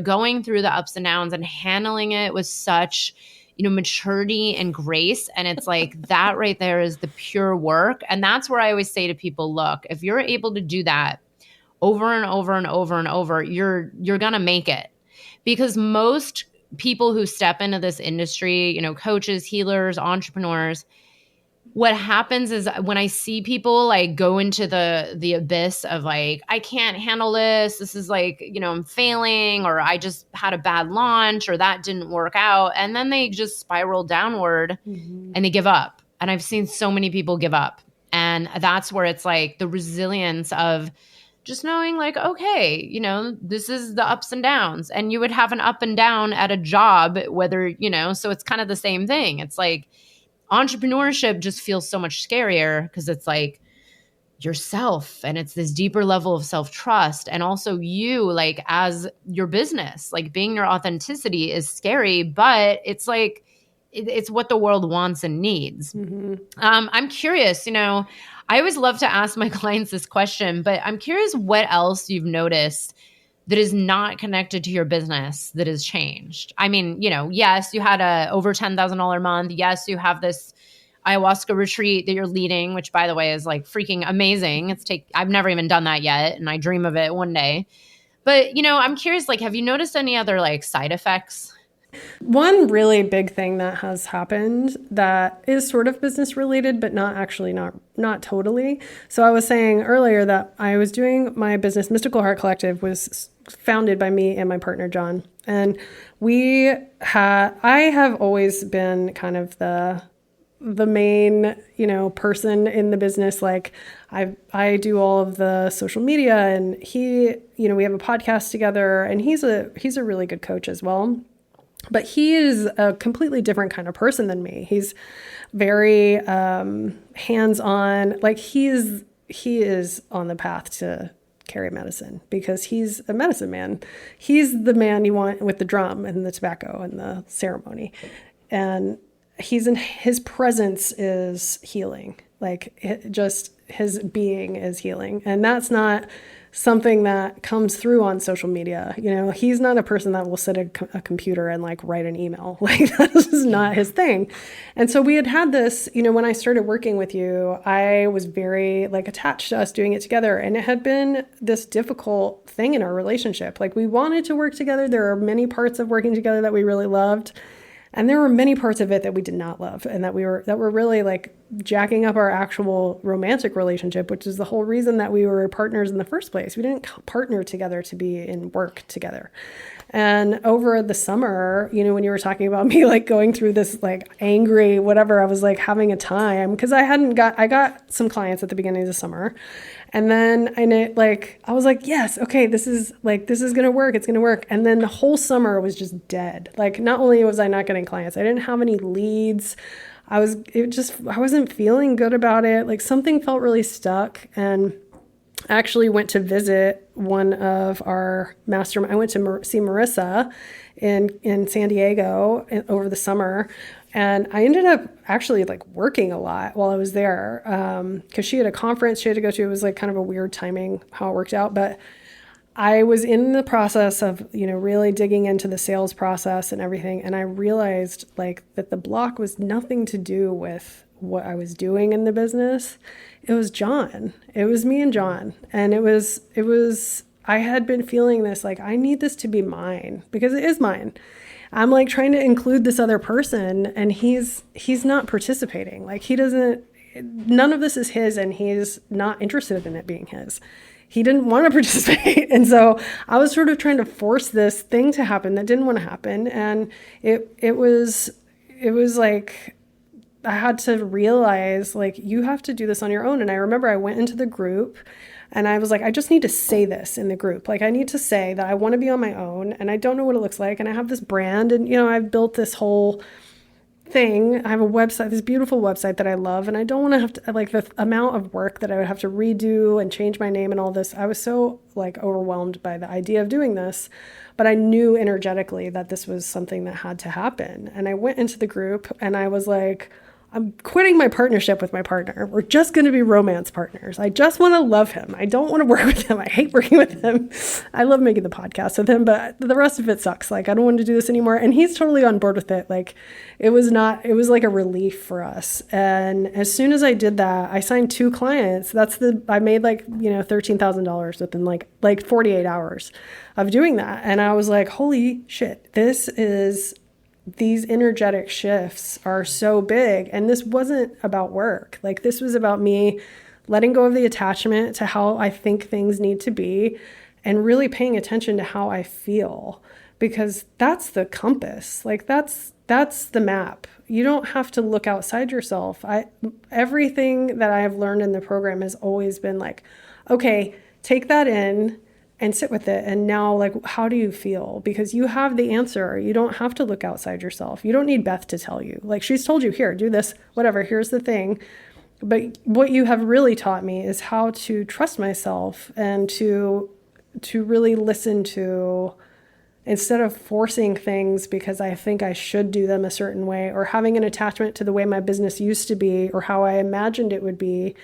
going through the ups and downs and handling it with such maturity and grace. And it's like that right there is the pure work. And that's where I always say to people, look, if you're able to do that over and over and over and over, you're going to make it. Because most people who step into this industry, coaches, healers, entrepreneurs, what happens is when I see people like go into the abyss of like, I can't handle this. This is like, I'm failing, or I just had a bad launch, or that didn't work out. And then they just spiral downward and they give up. And I've seen so many people give up. And that's where it's like the resilience of just knowing like, okay, this is the ups and downs. And you would have an up and down at a job, whether, so it's kind of the same thing. It's like, entrepreneurship just feels so much scarier because it's like yourself, and it's this deeper level of self-trust. And also you, like, as your business, like being your authenticity is scary, but it's like, it's what the world wants and needs. Mm-hmm. I'm curious, I always love to ask my clients this question, but I'm curious what else you've noticed that is not connected to your business that has changed. I mean, yes, you had a over $10,000 month. Yes, you have this ayahuasca retreat that you're leading, which by the way is like freaking amazing. I've never even done that yet, and I dream of it one day. But, I'm curious, like, have you noticed any other like side effects? One really big thing that has happened that is sort of business related, but not totally. So I was saying earlier that I was doing my business, Mystical Heart Collective was founded by me and my partner, John. And I have always been kind of the main, person in the business. Like I do all of the social media, and he, we have a podcast together, and he's a really good coach as well. But he is a completely different kind of person than me. He's very hands-on. Like he is on the path to carry medicine because he's a medicine man. He's the man you want with the drum and the tobacco and the ceremony. And his presence is healing. Like just his being is healing. And that's not something that comes through on social media. He's not a person that will sit at a computer and like write an email. Like that's just not his thing. And so we had this, when I started working with you, I was very like attached to us doing it together. And it had been this difficult thing in our relationship. Like we wanted to work together. There are many parts of working together that we really loved. And there were many parts of it that we did not love and that were really like jacking up our actual romantic relationship, which is the whole reason that we were partners in the first place. We didn't partner together to be in work together. And over the summer, when you were talking about me like going through this like angry whatever, I was like having a time because I got some clients at the beginning of the summer. And then I was like, yes, okay, this is going to work. It's going to work. And then the whole summer was just dead. Like not only was I not getting clients, I didn't have any leads. I wasn't feeling good about it. Like something felt really stuck. And I actually went to visit one of our mastermind. I went to see Marissa in San Diego over the summer. And I ended up actually like working a lot while I was there because she had a conference she had to go to. It was like kind of a weird timing how it worked out. But I was in the process of, really digging into the sales process and everything. And I realized like that the block was nothing to do with what I was doing in the business. It was John. It was me and John. And I had been feeling this, like, I need this to be mine because it is mine. I'm like trying to include this other person and he's not participating. Like none of this is his and he's not interested in it being his. He didn't want to participate. And so I was sort of trying to force this thing to happen that didn't want to happen. And it was like, I had to realize like, you have to do this on your own. And I remember I went into the group and I was like, I just need to say this in the group. Like I need to say that I want to be on my own and I don't know what it looks like. And I have this brand and, I've built this whole thing. I have a website, this beautiful website that I love. And I don't want to have to like the amount of work that I would have to redo and change my name and all this. I was so like overwhelmed by the idea of doing this, but I knew energetically that this was something that had to happen. And I went into the group and I was like, I'm quitting my partnership with my partner. We're just going to be romance partners. I just want to love him. I don't want to work with him. I hate working with him. I love making the podcast with him, but the rest of it sucks. Like, I don't want to do this anymore. And he's totally on board with it. Like, it was like a relief for us. And as soon as I did that, I signed 2 clients. I made like, $13,000 within like 48 hours of doing that. And I was like, holy shit, these energetic shifts are so big. And this wasn't about work. Like this was about me letting go of the attachment to how I think things need to be and really paying attention to how I feel, because that's the compass. Like that's the map. You don't have to look outside yourself. Everything that I have learned in the program has always been like, okay, take that in and sit with it. And now, like, how do you feel? Because you have the answer. You don't have to look outside yourself. You don't need Beth to tell you. Like, she's told you, here, do this, whatever, here's the thing. But what you have really taught me is how to trust myself and to really listen to, instead of forcing things because I think I should do them a certain way, or having an attachment to the way my business used to be or how I imagined it would be,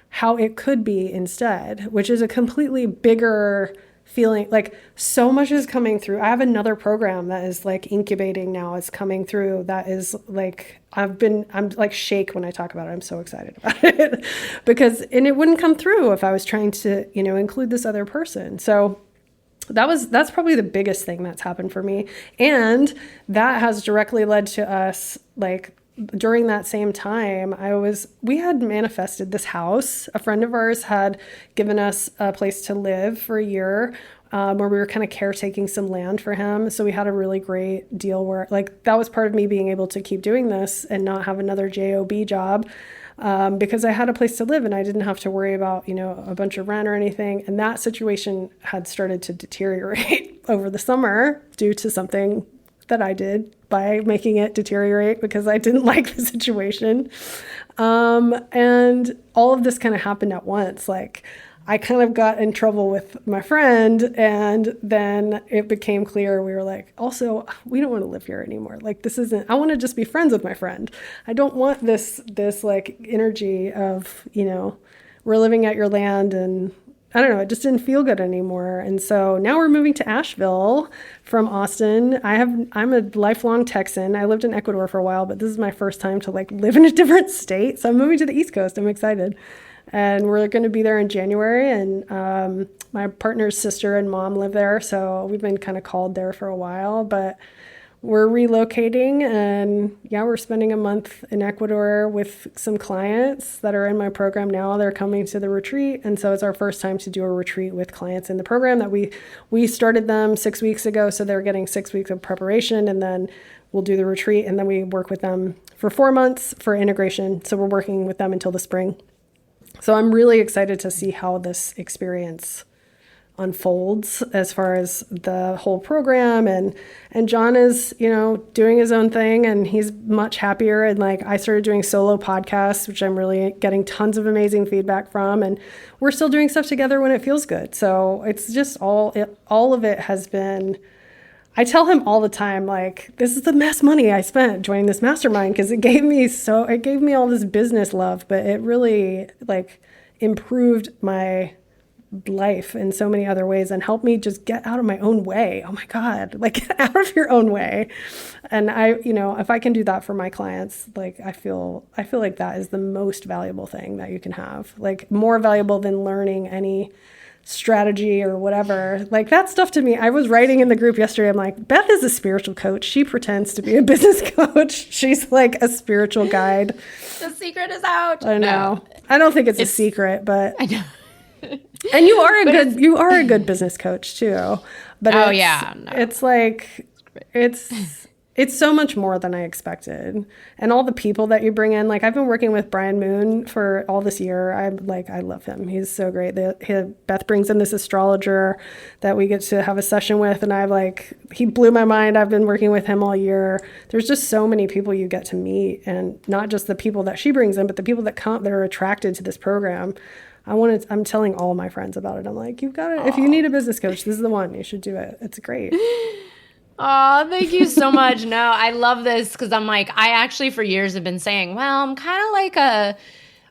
how it could be instead, which is a completely bigger feeling. Like, so much is coming through. I have another program that is like incubating now. It's coming through. That is like, I'm like shake when I talk about it. I'm so excited about it and it wouldn't come through if I was trying to, include this other person. So that's probably the biggest thing that's happened for me. And that has directly led to us, like, during that same time, we had manifested this house. A friend of ours had given us a place to live for a year. where we were kind of caretaking some land for him. So we had a really great deal where like that was part of me being able to keep doing this and not have another job job. Because I had a place to live and I didn't have to worry about, a bunch of rent or anything. And that situation had started to deteriorate over the summer due to something that I did by making it deteriorate because I didn't like the situation. And all of this kind of happened at once. Like I kind of got in trouble with my friend and then it became clear we were like, also, we don't want to live here anymore. Like this isn't, I want to just be friends with my friend. I don't want this like energy of, we're living at your land and I don't know, it just didn't feel good anymore. And so now we're moving to Asheville from Austin. I'm a lifelong Texan. I lived in Ecuador for a while, but this is my first time to like live in a different state. So I'm moving to the East Coast. I'm excited. And we're going to be there in January. And my partner's sister and mom live there. So we've been kind of called there for a while. But we're relocating. And yeah, we're spending a month in Ecuador with some clients that are in my program now. They're coming to the retreat. And so it's our first time to do a retreat with clients in the program that we started them 6 weeks ago. So they're getting 6 weeks of preparation. And then we'll do the retreat. And then we work with them for 4 months for integration. So we're working with them until the spring. So I'm really excited to see how this experience unfolds as far as the whole program. And John is, doing his own thing and he's much happier. And like I started doing solo podcasts, which I'm really getting tons of amazing feedback from. And we're still doing stuff together when it feels good. So it's just all of it has been, I tell him all the time, like, this is the best money I spent joining this mastermind because it gave me all this business love, but it really like improved my life in so many other ways and helped me just get out of my own way. Oh my God, like get out of your own way. And if I can do that for my clients, like I feel like that is the most valuable thing that you can have, like more valuable than learning any strategy or whatever. Like that stuff to me, I was writing in the group yesterday. I'm like, Beth is a spiritual coach. She pretends to be a business coach. She's like a spiritual guide. The secret is out. I know. No. I don't think it's a secret, but I know. And you are a good business coach too. But it's like it's so much more than I expected. And all the people that you bring in, like I've been working with Brian Moon for all this year. I love him. He's so great. Beth brings in this astrologer that we get to have a session with. And he blew my mind. I've been working with him all year. There's just so many people you get to meet, and not just the people that she brings in, but the people that are attracted to this program. I'm telling all my friends about it. I'm like, you've got it. If you need a business coach, this is the one. You should do it. It's great. Oh, thank you so much. No, I love this because I'm like, I actually for years have been saying, well, I'm kind of like a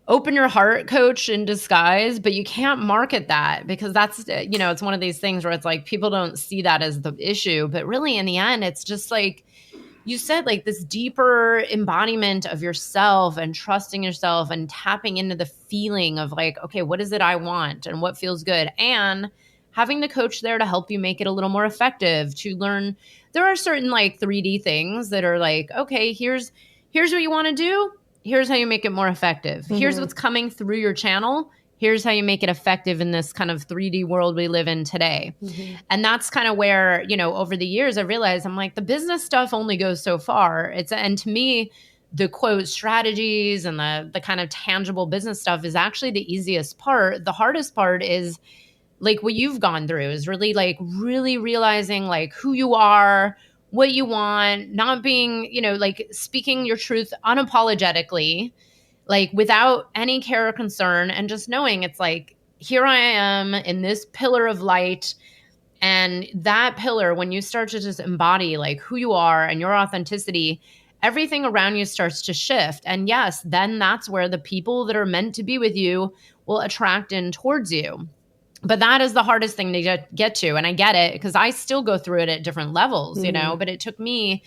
open your heart coach in disguise, but you can't market that because that's, it's one of these things where it's like people don't see that as the issue. But really in the end, it's just like you said, like this deeper embodiment of yourself and trusting yourself and tapping into the feeling of like, okay, what is it I want and what feels good? And having the coach there to help you make it a little more effective, to learn. There are certain like 3D things that are like, okay, here's what you want to do. Here's how you make it more effective. Mm-hmm. Here's what's coming through your channel. Here's how you make it effective in this kind of 3D world we live in today. Mm-hmm. And that's kind of where, over the years I realized I'm like, the business stuff only goes so far. And to me, the quote strategies and the kind of tangible business stuff is actually the easiest part. The hardest part is like what you've gone through is really realizing like who you are, what you want, not being, like speaking your truth unapologetically, like without any care or concern, and just knowing it's like, here I am in this pillar of light. And that pillar, when you start to just embody like who you are and your authenticity, everything around you starts to shift. And yes, then that's where the people that are meant to be with you will attract in towards you. But that is the hardest thing to get to. And I get it because I still go through it at different levels, mm-hmm. But it took me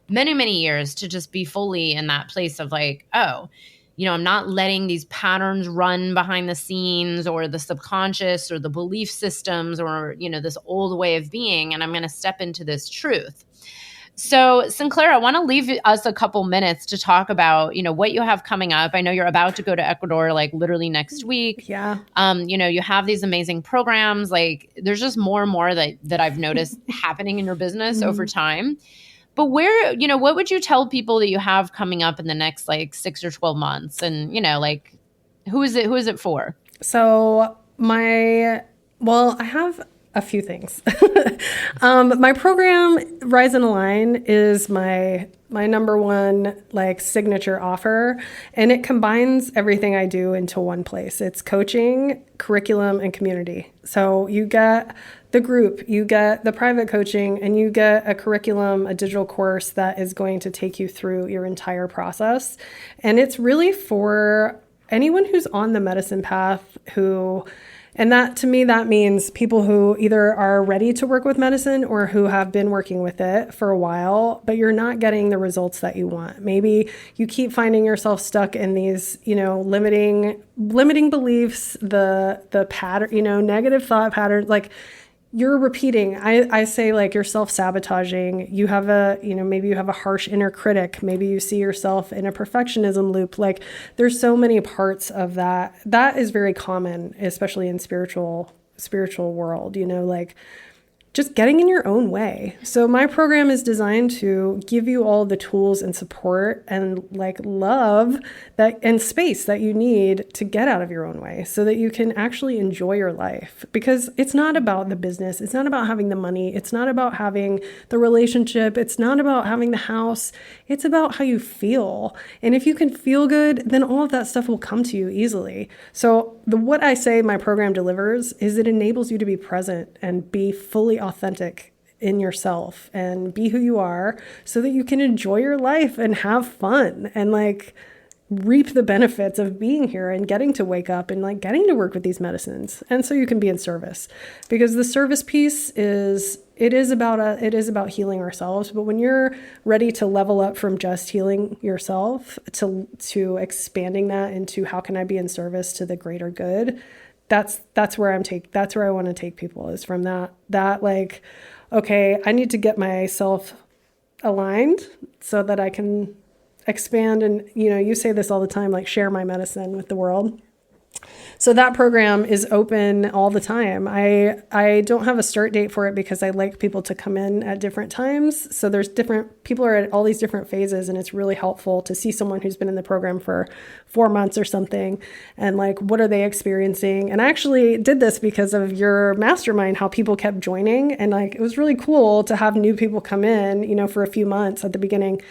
many, many years to just be fully in that place of like, oh, I'm not letting these patterns run behind the scenes or the subconscious or the belief systems or, this old way of being. And I'm going to step into this truth. So, Sinclair, I want to leave us a couple minutes to talk about, what you have coming up. I know you're about to go to Ecuador, like literally next week. Yeah. You have these amazing programs. Like, there's just more and more that I've noticed happening in your business over time. But what would you tell people that you have coming up in the next like 6 or 12 months? And, like, who is it for? So I have a few things. My program, Rise and Align, is my number one like signature offer, and it combines everything I do into one place. It's coaching, curriculum, and community. So you get the group, you get the private coaching, and you get a curriculum, a digital course that is going to take you through your entire process. And it's really for anyone who's on the medicine path and that to me, that means people who either are ready to work with medicine or who have been working with it for a while, but you're not getting the results that you want. Maybe you keep finding yourself stuck in these, limiting beliefs, the pattern, negative thought patterns, like you're repeating. I say like you're self-sabotaging. You have maybe you have a harsh inner critic. Maybe you see yourself in a perfectionism loop. Like there's so many parts of that. That is very common, especially in spiritual world, like just getting in your own way. So my program is designed to give you all the tools and support and like love that and space that you need to get out of your own way so that you can actually enjoy your life. Because it's not about the business. It's not about having the money. It's not about having the relationship. It's not about having the house. It's about how you feel. And if you can feel good, then all of that stuff will come to you easily. So what I say my program delivers is it enables you to be present and be fully authentic in yourself and be who you are so that you can enjoy your life and have fun and like reap the benefits of being here and getting to wake up and like getting to work with these medicines. And so you can be in service, because the service piece is about healing ourselves. But when you're ready to level up from just healing yourself to expanding that into how can I be in service to the greater good, that's where I want to take people, is from that like, okay, I need to get myself aligned so that I can expand. And, you say this all the time, like share my medicine with the world. So that program is open all the time. I don't have a start date for it because I like people to come in at different times. So there's people are at all these different phases, and it's really helpful to see someone who's been in the program for 4 months or something and like, what are they experiencing? And I actually did this because of your mastermind, how people kept joining. And like, it was really cool to have new people come in, for a few months at the beginning.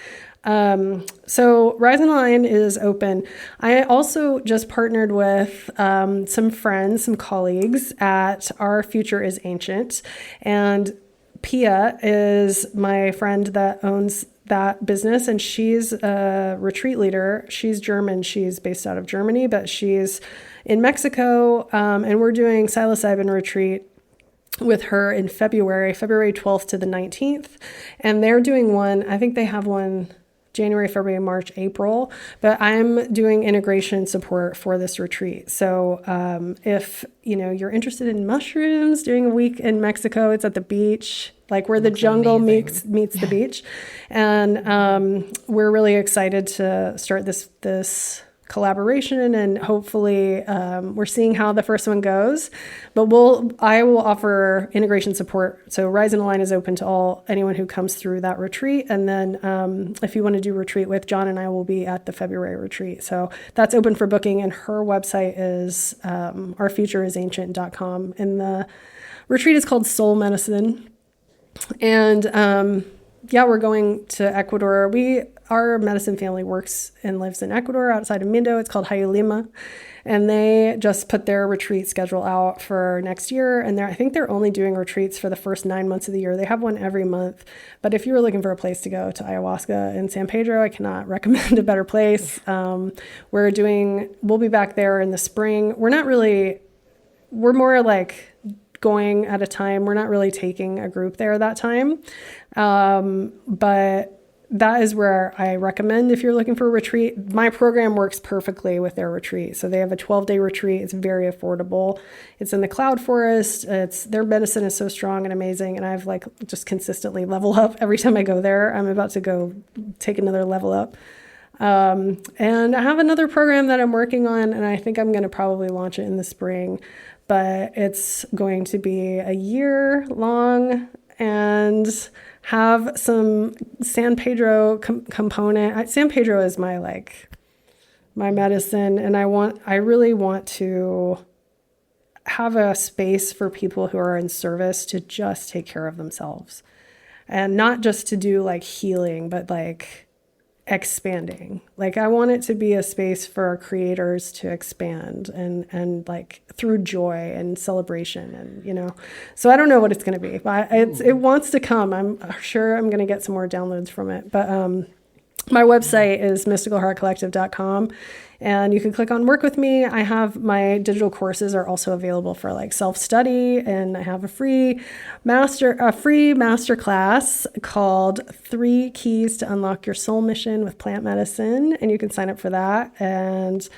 So Rise and Align is open. I also just partnered with some friends, some colleagues at Our Future is Ancient. And Pia is my friend that owns that business, and she's a retreat leader. She's German. She's based out of Germany, but she's in Mexico. And we're doing psilocybin retreat with her in February 12th to the 19th. And they're doing one, I think they have one January, February, March, April, but I'm doing integration support for this retreat. So if you're interested in mushrooms, doing a week in Mexico, it's at the beach, like where the jungle meets the beach. And we're really excited to start this collaboration, and hopefully we're seeing how the first one goes, but I will offer integration support. So Rise and Align is open to anyone who comes through that retreat. And then if you want to do retreat with John and I, will be at the February retreat. So that's open for booking, and her website is ourfutureisancient.com. And the retreat is called Soul Medicine. And we're going to Ecuador. Our medicine family works and lives in Ecuador outside of Mindo. It's called Hayulima. And they just put their retreat schedule out for next year. And I think they're only doing retreats for the first 9 months of the year. They have one every month. But if you were looking for a place to go to ayahuasca in San Pedro, I cannot recommend a better place. We'll be back there in the spring. We're more like going at a time. We're not really taking a group there that time. But that is where I recommend if you're looking for a retreat. My program works perfectly with their retreat. So they have a 12-day retreat. It's very affordable. It's in the cloud forest. Their medicine is so strong and amazing. And I've like just consistently level up every time I go there. I'm about to go take another level up. And I have another program that I'm working on, and I think I'm going to probably launch it in the spring, but it's going to be a year long and have some San Pedro component. San Pedro is my medicine, and I really want to have a space for people who are in service to just take care of themselves, and not just to do like healing, but like expanding. Like I want it to be a space for creators to expand and like through joy and celebration, and so I don't know what it's going to be, but it wants to come. I'm sure I'm going to get some more downloads from it, but my website is mysticalheartcollective.com, and you can click on work with me. I have my digital courses are also available for like self-study, and I have a free master class called 3 Keys to Unlock Your Soul Mission with Plant Medicine, and you can sign up for that. And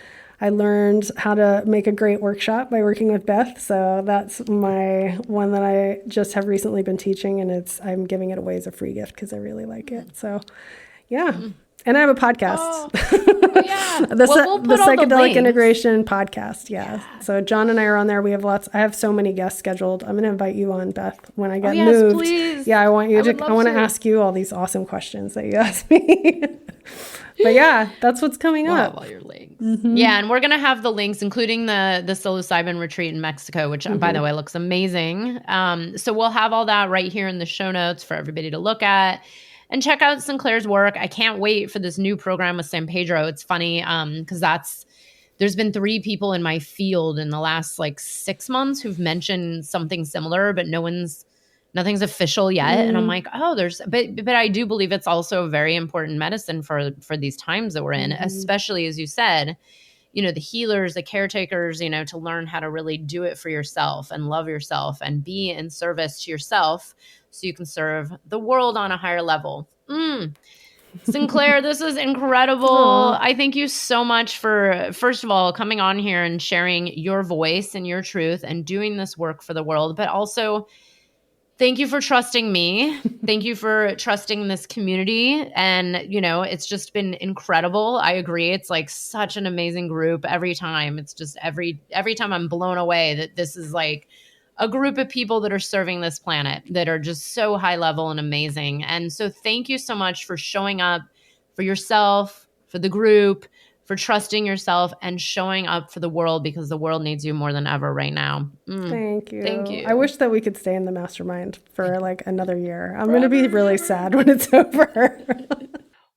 I learned how to make a great workshop by working with Beth, so that's my one that I just have recently been teaching, and I'm giving it away as a free gift because I really like it. So yeah. And I have a podcast. Oh, yeah. the Psychedelic Integration podcast. Yeah. So John and I are on there. We have I have so many guests scheduled. I'm going to invite you on, Beth, when I get moved. Please. Yeah, I want to ask you all these awesome questions that you asked me. But yeah, that's what's coming up. All your links. Mm-hmm. Yeah, and we're going to have the links, including the psilocybin retreat in Mexico, which, by the way, looks amazing. So we'll have all that right here in the show notes for everybody to look at. And check out Sinclair's work. I can't wait for this new program with San Pedro. It's funny because there's been 3 people in my field in the last like 6 months who've mentioned something similar, but nothing's official yet. And I'm like, but I do believe it's also a very important medicine for these times that we're in, especially as you said, the healers, the caretakers, to learn how to really do it for yourself and love yourself and be in service to yourself, so you can serve the world on a higher level. Sinclair, this is incredible. Aww. I thank you so much for, first of all, coming on here and sharing your voice and your truth and doing this work for the world, but also thank you for trusting me. Thank you for trusting this community. And, it's just been incredible. I agree. It's like such an amazing group every time. It's just every time I'm blown away that this is like a group of people that are serving this planet that are just so high level and amazing. And so thank you so much for showing up for yourself, for the group, for trusting yourself and showing up for the world, because the world needs you more than ever right now. Thank you. Thank you. I wish that we could stay in the mastermind for like another year. I'm going to be really sad when it's over.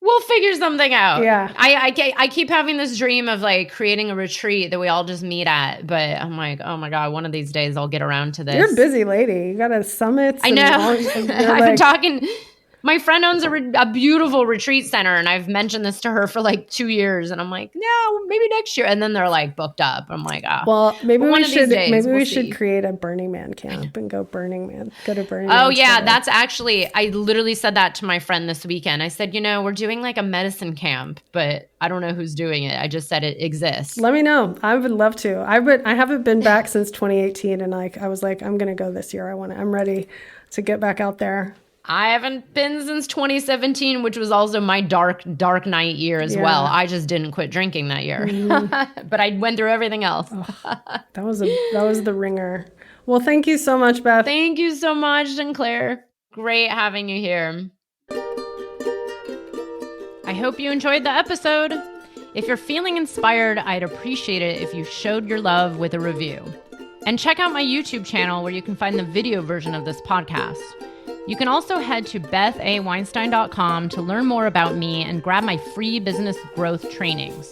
We'll figure something out. Yeah. I keep having this dream of like creating a retreat that we all just meet at, but I'm like, oh my God, one of these days I'll get around to this. You're a busy lady. You got a summit. I know. I've been talking. My friend owns a beautiful retreat center, and I've mentioned this to her for like 2 years, and I'm like, no, maybe next year. And then they're like booked up. I'm like, well, maybe we should create a Burning Man camp and go to Burning Man. Oh yeah, that's actually, I literally said that to my friend this weekend. I said, we're doing like a medicine camp, but I don't know who's doing it. I just said it exists. Let me know. I would love to. I haven't been back since 2018, and I was like, I'm gonna go this year. I'm ready to get back out there. I haven't been since 2017, which was also my dark night year as well. I just didn't quit drinking that year, but I went through everything else. That was the ringer. Well, thank you so much, Beth. Thank you so much, Sinclair. Great having you here. I hope you enjoyed the episode. If you're feeling inspired, I'd appreciate it if you showed your love with a review. And check out my YouTube channel where you can find the video version of this podcast. You can also head to bethaweinstein.com to learn more about me and grab my free business growth trainings.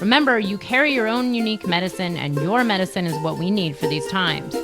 Remember, you carry your own unique medicine, and your medicine is what we need for these times.